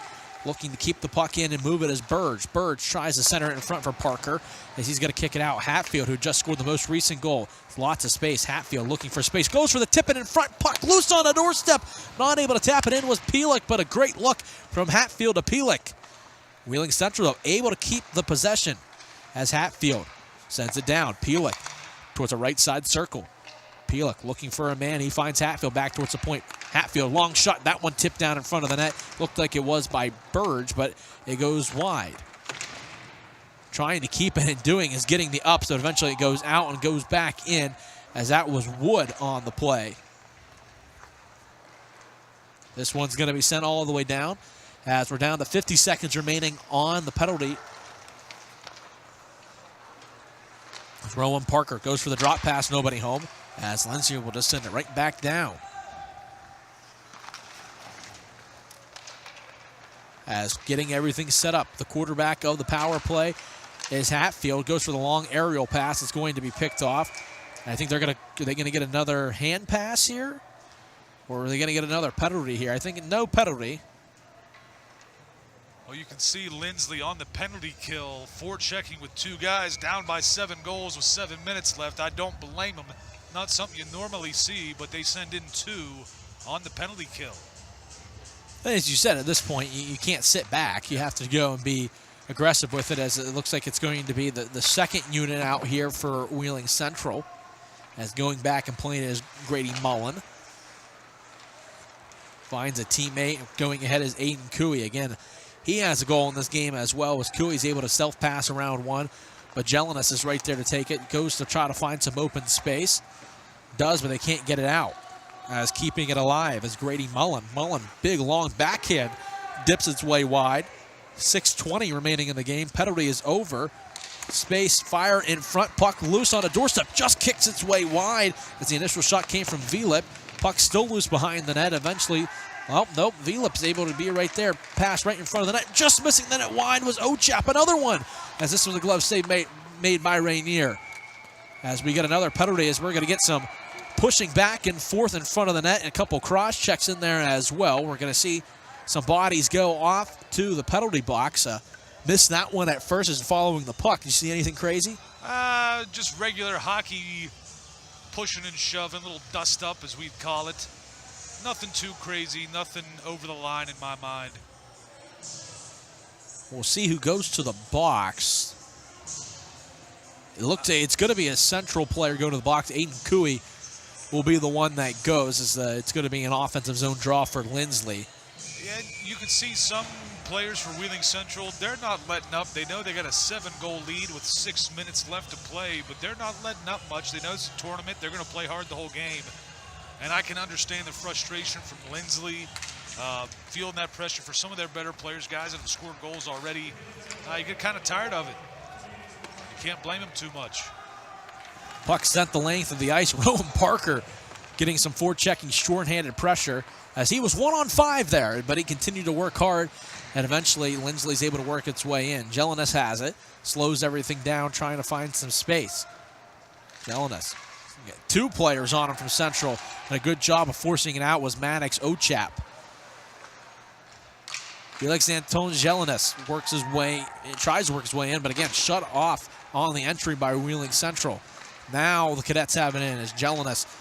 Looking to keep the puck in and move it as Burge. Burge tries to center it in front for Parker as he's going to kick it out. Hatfield, who just scored the most recent goal. Lots of space. Hatfield looking for space. Goes for the tip it in front. Puck loose on a doorstep. Not able to tap it in was Pielek, but a great look from Hatfield to Pielek. Wheeling Central, though, able to keep the possession as Hatfield sends it down. Pielek towards the right side circle. Pielek looking for a man. He finds Hatfield back towards the point. Hatfield, long shot. That one tipped down in front of the net. Looked like it was by Burge, but it goes wide. Trying to keep it and doing is getting the up, so eventually it goes out and goes back in, as that was Wood on the play. This one's going to be sent all the way down, as we're down to 50 seconds remaining on the penalty. Rowan Parker goes for the drop pass, nobody home, as Linsly will just send it right back down. As getting everything set up, the quarterback of the power play is Hatfield. Goes for the long aerial pass. It's going to be picked off. I think are they going to get another hand pass here? Or are they going to get another penalty here? I think no penalty. Well, you can see Linsly on the penalty kill, forechecking with two guys, down by 7 goals with 7 minutes left. I don't blame them. Not something you normally see, but they send in 2 on the penalty kill. As you said, at this point, you can't sit back. You have to go and be aggressive with it, as it looks like it's going to be the second unit out here for Wheeling Central. as going back and playing as Grady Mullen. Finds a teammate. Going ahead is Aiden Cooey. Again, he has a goal in this game as well, as Cooey's able to self-pass around one, but Jelinek is right there to take it. Goes to try to find some open space. Does, but they can't get it out. As keeping it alive is Grady Mullen. Mullen, big, long backhand, dips its way wide. 6:20 remaining in the game. Penalty is over. Space, fire in front. Puck loose on a doorstep. Just kicks its way wide as the initial shot came from Vilip. Puck still loose behind the net. Eventually, oh, nope, Vilip's able to be right there. Pass right in front of the net. Just missing the net wide was Ochap. Another one, as this was a glove save made by Rainier. As we get another penalty, as we're going to get some pushing back and forth in front of the net and a couple cross checks in there as well. We're going to see some bodies go off to the penalty box. Missed that one at first as following the puck. Did you see anything crazy? Just regular hockey pushing and shoving, little dust up as we'd call it. Nothing too crazy, nothing over the line in my mind. We'll see who goes to the box. It's going to be a central player going to the box. Aiden Cooey will be the one that goes. It's going to be an offensive zone draw for Linsly. Yeah, you can see some players for Wheeling Central, they're not letting up. They know they got a 7-goal lead with 6 minutes left to play, but they're not letting up much. They know it's a tournament. They're going to play hard the whole game. And I can understand the frustration from Linsly, feeling that pressure for some of their better players, guys that have scored goals already. You get kind of tired of it. You can't blame them too much. Puck sent the length of the ice. Rowan Parker getting some forechecking short-handed pressure as he was 1-on-5 there, but he continued to work hard, and eventually Linsly's able to work its way in. Jelinek has it, slows everything down, trying to find some space. Jelinek, two players on him from Central, and a good job of forcing it out was Maddox Ochap. Felix Anton Jelinek tries to work his way in, but again, shut off on the entry by Wheeling Central. Now the Cadets have it in as Jelinek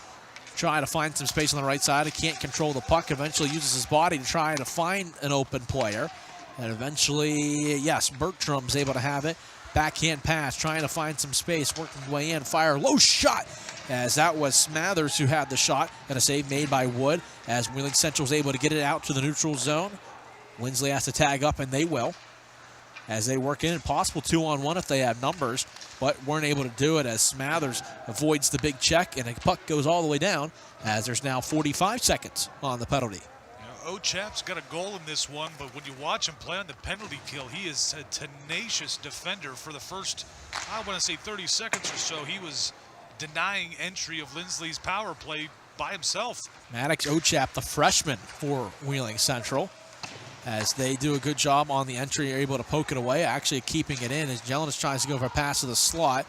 trying to find some space on the right side. He can't control the puck. Eventually uses his body to try to find an open player. And eventually, yes, Bertram's able to have it. Backhand pass, trying to find some space, working his way in. Fire, low shot, as that was Smathers who had the shot. And a save made by Wood as Wheeling Central's able to get it out to the neutral zone. Linsly has to tag up, and they will, as they work in. Possible 2-on-1 if they have numbers, but weren't able to do it as Smathers avoids the big check, and the puck goes all the way down as there's now 45 seconds on the penalty. Ochap's got a goal in this one, but when you watch him play on the penalty kill, he is a tenacious defender. For the first, I want to say 30 seconds or so, he was denying entry of Linsly's power play by himself. Maddox Ochap, the freshman for Wheeling Central, as they do a good job on the entry, are able to poke it away, actually keeping it in as Jelinek tries to go for a pass to the slot.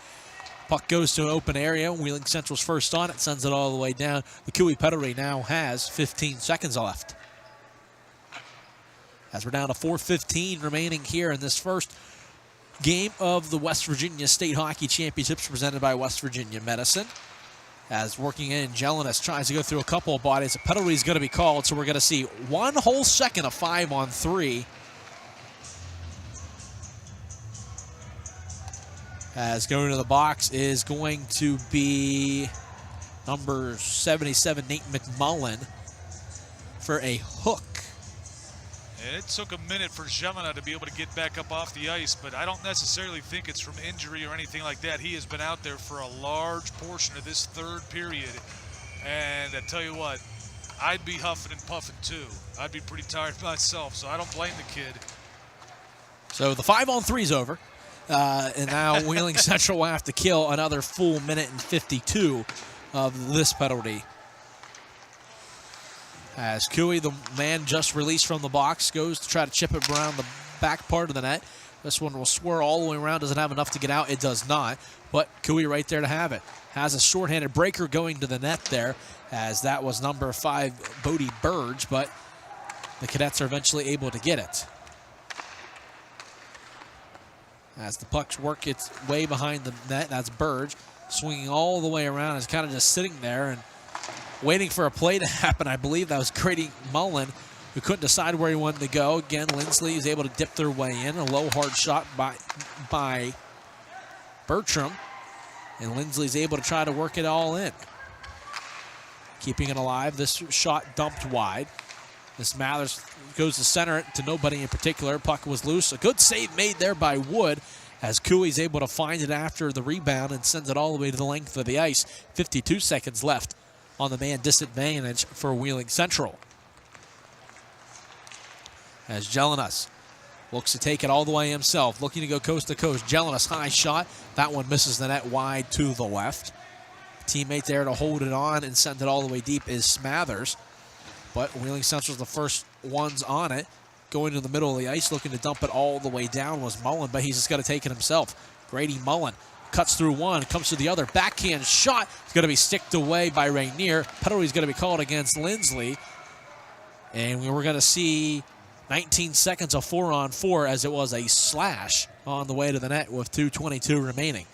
Puck goes to an open area. Wheeling Central's first on it, sends it all the way down. The Cooey penalty now has 15 seconds left. As we're down to 4:15 remaining here in this first game of the West Virginia State Hockey Championships presented by West Virginia Medicine. As working in, Jelinek tries to go through a couple of bodies. A penalty is going to be called, so we're going to see one whole second of 5-on-3. As going to the box is going to be number 77, Nate McMullen, for a hook. And it took a minute for Jelinek to be able to get back up off the ice, but I don't necessarily think it's from injury or anything like that. He has been out there for a large portion of this third period. And I tell you what, I'd be huffing and puffing too. I'd be pretty tired myself, so I don't blame the kid. So the 5-on-3 is over. And now Wheeling Central will have to kill another full minute and 52 of this penalty. As Cooey, the man just released from the box, goes to try to chip it around the back part of the net. This one will swirl all the way around. Doesn't have enough to get out. It does not. But Cooey right there to have it. Has a shorthanded breaker going to the net there, as that was number 5, Bodie Burge, but the Cadets are eventually able to get it. As the pucks work its way behind the net, that's Burge, swinging all the way around. Is kind of just sitting there and waiting for a play to happen. I believe that was Grady Mullen, who couldn't decide where he wanted to go. Again, Linsly is able to dip their way in. A low, hard shot by Bertram. And Linsly's able to try to work it all in. Keeping it alive. This shot dumped wide. This Mathers goes to center it to nobody in particular. Puck was loose. A good save made there by Wood as Cooey's able to find it after the rebound and sends it all the way to the length of the ice. 52 seconds left on the man disadvantage for Wheeling Central. As Jelinas looks to take it all the way himself, looking to go coast to coast. Jelinas high shot. That one misses the net wide to the left. Teammate there to hold it on and send it all the way deep is Smathers. But Wheeling Central's the first ones on it. Going to the middle of the ice, looking to dump it all the way down was Mullen, but he's just got to take it himself. Grady Mullen cuts through one, comes to the other. Backhand shot. It's going to be sticked away by Rainier. Penalty is going to be called against Linsly. And we were going to see 19 seconds of 4-on-4 as it was a slash on the way to the net with 2:22 remaining.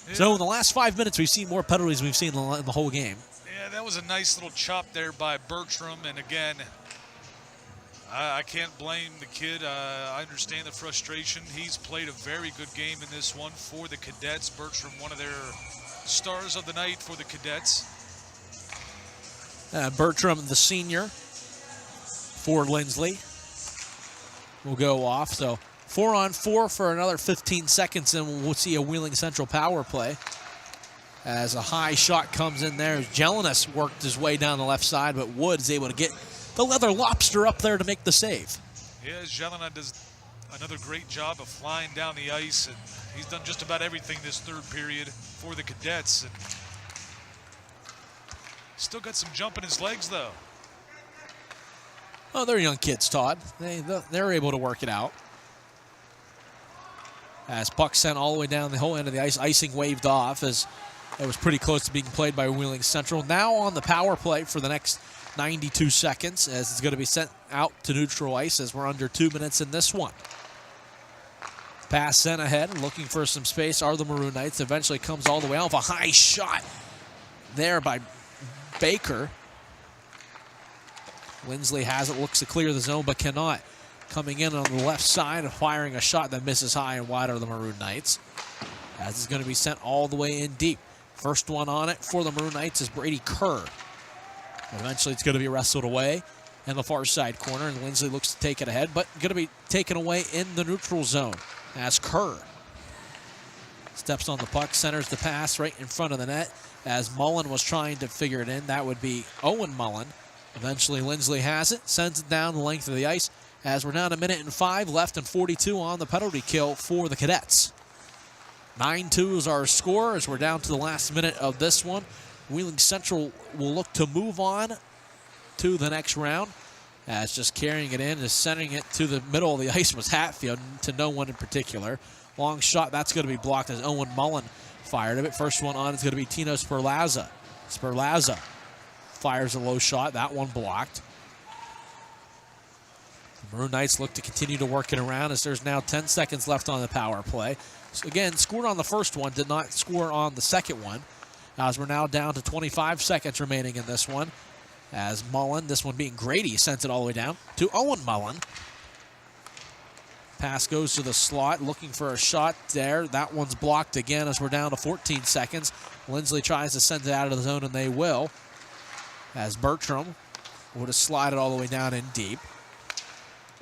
Yeah. So in the last 5 minutes, we've seen more penalties than we've seen in the whole game. Yeah, that was a nice little chop there by Bertram. And again, I can't blame the kid. I understand the frustration. He's played a very good game in this one for the Cadets. Bertram, one of their stars of the night for the Cadets. Bertram, the senior for Linsly, will go off. So 4-on-4 for another 15 seconds, and we'll see a Wheeling Central power play. As a high shot comes in there. Jelinas worked his way down the left side, but Wood is able to get the leather lobster up there to make the save. Yeah, Jelinas does another great job of flying down the ice, and he's done just about everything this third period for the Cadets. And still got some jump in his legs, though. Oh, they're young kids, Todd. They're able to work it out. As puck sent all the way down the whole end of the ice, icing waved off as it was pretty close to being played by Wheeling Central. Now on the power play for the next 92 seconds as it's going to be sent out to neutral ice as we're under 2 minutes in this one. Pass sent ahead, looking for some space are the Maroon Knights. Eventually comes all the way off. A high shot there by Baker. Linsly has it, looks to clear the zone, but cannot. Coming in on the left side and firing a shot that misses high and wide are the Maroon Knights. As it's going to be sent all the way in deep. First one on it for the Maroon Knights is Brady Kerr. Eventually it's going to be wrestled away in the far side corner, and Linsly looks to take it ahead, but going to be taken away in the neutral zone as Kerr steps on the puck, centers the pass right in front of the net as Mullen was trying to figure it in. That would be Owen Mullen. Eventually Linsly has it, sends it down the length of the ice as we're down 1:05 left and 42 on the penalty kill for the Cadets. 9-2 is our score as we're down to the last minute of this one. Wheeling Central will look to move on to the next round as just carrying it in, just sending it to the middle of the ice was Hatfield, to no one in particular. Long shot, that's going to be blocked as Owen Mullen fired it. First one on is going to be Tino Sperlazza. Sperlazza fires a low shot, that one blocked. The Maroon Knights look to continue to work it around as there's now 10 seconds left on the power play. So again, scored on the first one, did not score on the second one. As we're now down to 25 seconds remaining in this one. As Mullen, this one being Grady, sends it all the way down to Owen Mullen. Pass goes to the slot, looking for a shot there. That one's blocked again as we're down to 14 seconds. Linsly tries to send it out of the zone, and they will. As Bertram would have slided all the way down in deep.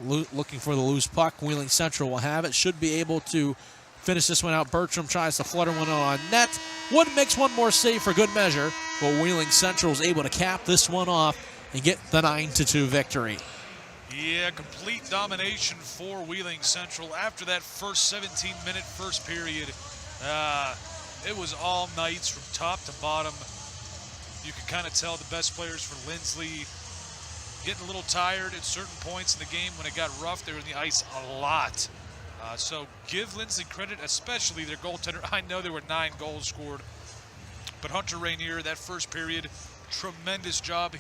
Looking for the loose puck. Wheeling Central will have it. Should be able to finish this one out. Bertram tries to flutter one on net. Wood makes one more save for good measure, but Wheeling Central is able to cap this one off and get the 9-2 victory. Yeah, complete domination for Wheeling Central. After that first 17-minute first period, it was all Knights from top to bottom. You could kind of tell the best players for Linsly getting a little tired at certain points in the game. When it got rough, they were in the ice a lot. So give Linsly credit, especially their goaltender. I know there were 9 goals scored, but Hunter Rainier, that first period, tremendous job.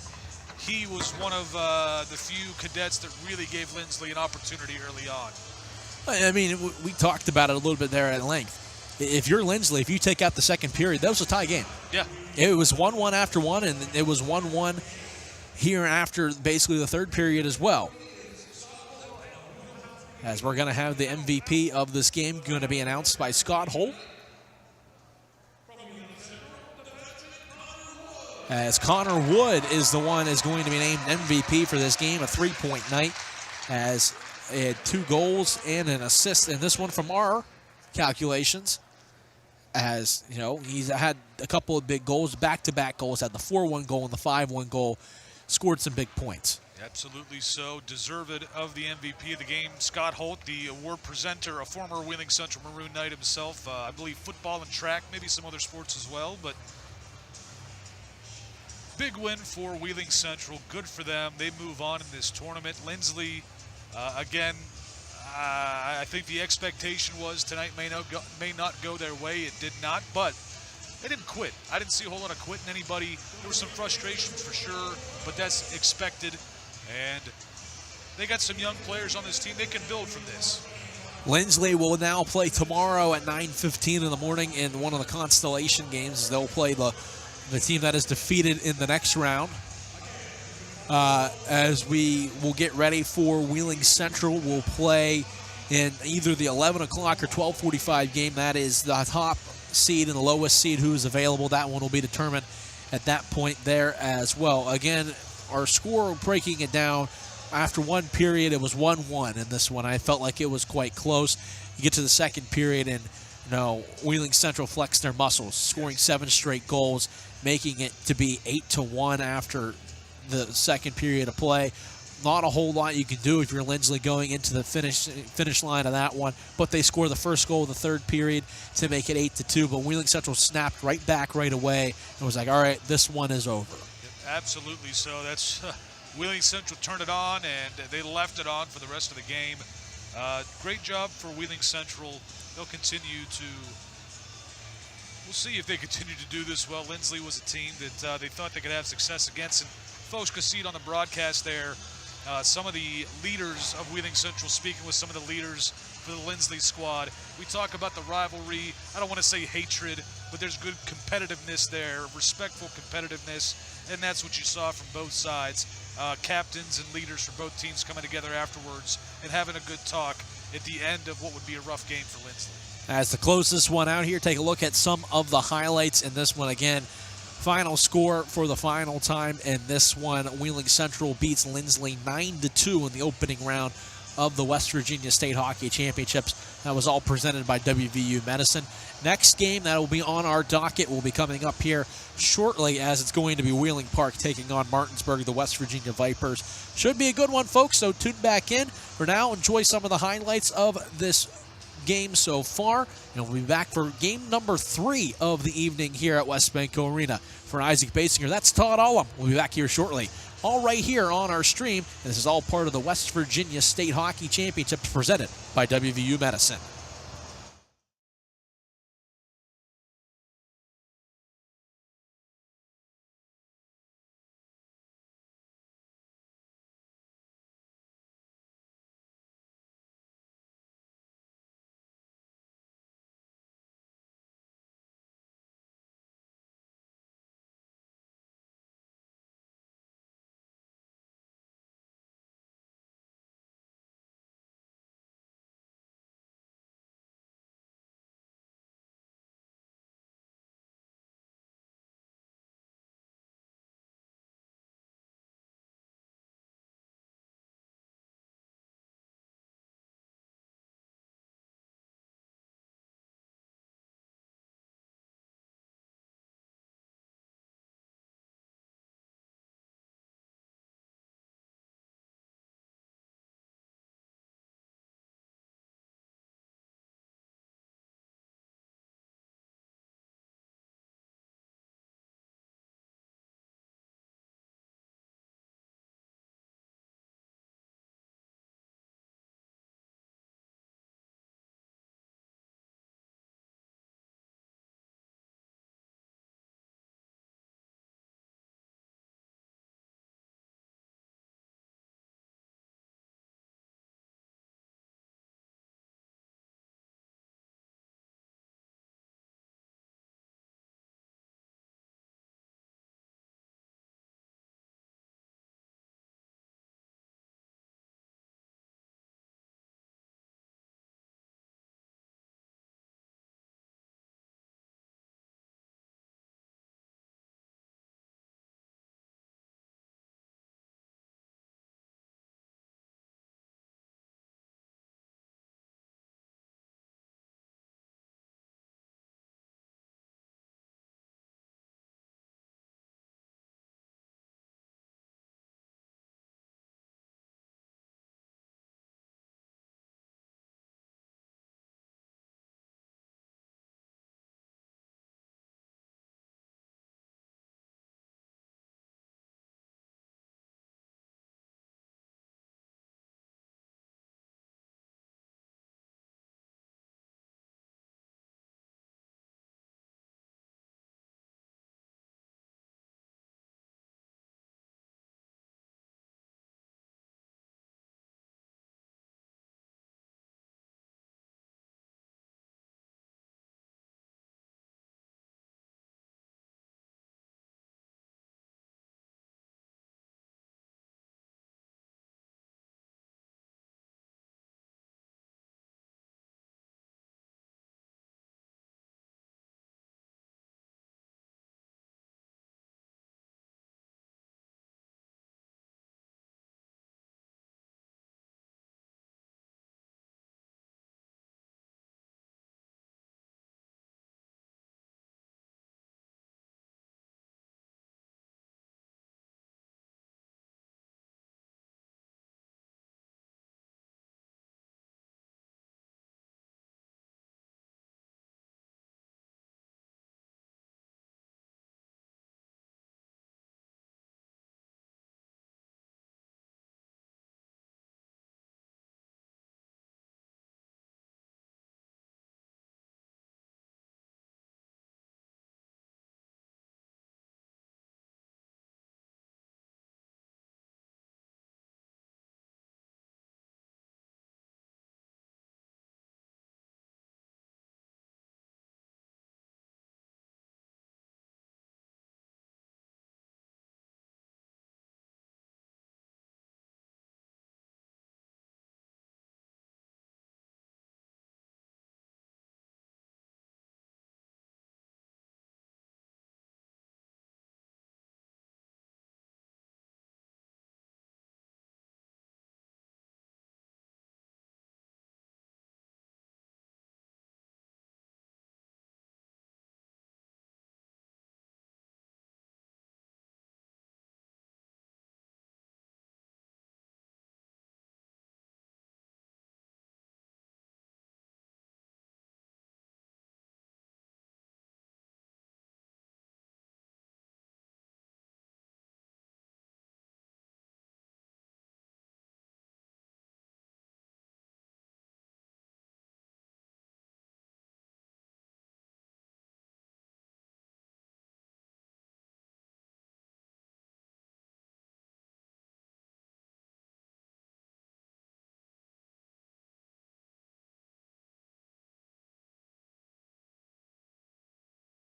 He was one of the few Cadets that really gave Linsly an opportunity early on. I mean, we talked about it a little bit there at length. If you're Linsly, if you take out the second period, that was a tie game. Yeah. It was 1-1 after one, and it was 1-1 here after basically the third period as well. As we're going to have the MVP of this game going to be announced by Scott Holt. as Connor Wood is going to be named MVP for this game, a 3-point night, as he had 2 goals and an assist in this one from our calculations. As you know, he's had a couple of big goals, back-to-back goals, had the 4-1 goal and the 5-1 goal, scored some big points. Absolutely so. Deserved of the MVP of the game. Scott Holt, the award presenter, a former Wheeling Central Maroon Knight himself. I believe football and track, maybe some other sports as well. But big win for Wheeling Central. Good for them. They move on in this tournament. Linsly, again, I think the expectation was tonight may not go their way. It did not, but they didn't quit. I didn't see a whole lot of quitting anybody. There was some frustrations for sure, but that's expected. And they got some young players on this team. They can build from this. Linsly will now play tomorrow at 9:15 in the morning in one of the constellation games. They'll play the team that is defeated in the next round. As we will get ready for Wheeling Central, will play in either the 11 o'clock or 12:45 game. That is the top seed and the lowest seed who is available. That one will be determined at that point there as well. Again, our score, breaking it down, after one period, it was 1-1 in this one. I felt like it was quite close. You get to the second period, and Wheeling Central flexed their muscles, scoring 7 straight goals, making it to be 8-1 after the second period of play. Not a whole lot you can do if you're Linsly going into the finish line of that one, but they score the first goal of the third period to make it 8-2. But Wheeling Central snapped right back right away and was like, all right, this one is over. Absolutely so. That's Wheeling Central turned it on, and they left it on for the rest of the game. Great job for Wheeling Central. They'll continue to. We'll see if they continue to do this well. Linsly was a team that they thought they could have success against, and folks could see it on the broadcast there. Some of the leaders of Wheeling Central speaking with some of the leaders for the Linsly squad. We talk about the rivalry. I don't want to say hatred, but there's good competitiveness there, respectful competitiveness, and that's what you saw from both sides. Captains and leaders for both teams coming together afterwards and having a good talk at the end of what would be a rough game for Linsly. As to close this one out here, take a look at some of the highlights in this one. Again, final score for the final time in this one. Wheeling Central beats Linsly 9-2 in the opening round of the West Virginia State Hockey Championships. That was all presented by WVU Medicine. Next game that will be on our docket will be coming up here shortly, as it's going to be Wheeling Park taking on Martinsburg, the West Virginia Vipers. Should be a good one, folks, so tune back in. For now, enjoy some of the highlights of this game so far, and we'll be back for game number 3 of the evening here at West Banco Arena. For Isaac Basinger, that's Todd Allum. We'll be back here shortly. All right here on our stream. And this is all part of the West Virginia State Hockey Championships presented by WVU Medicine.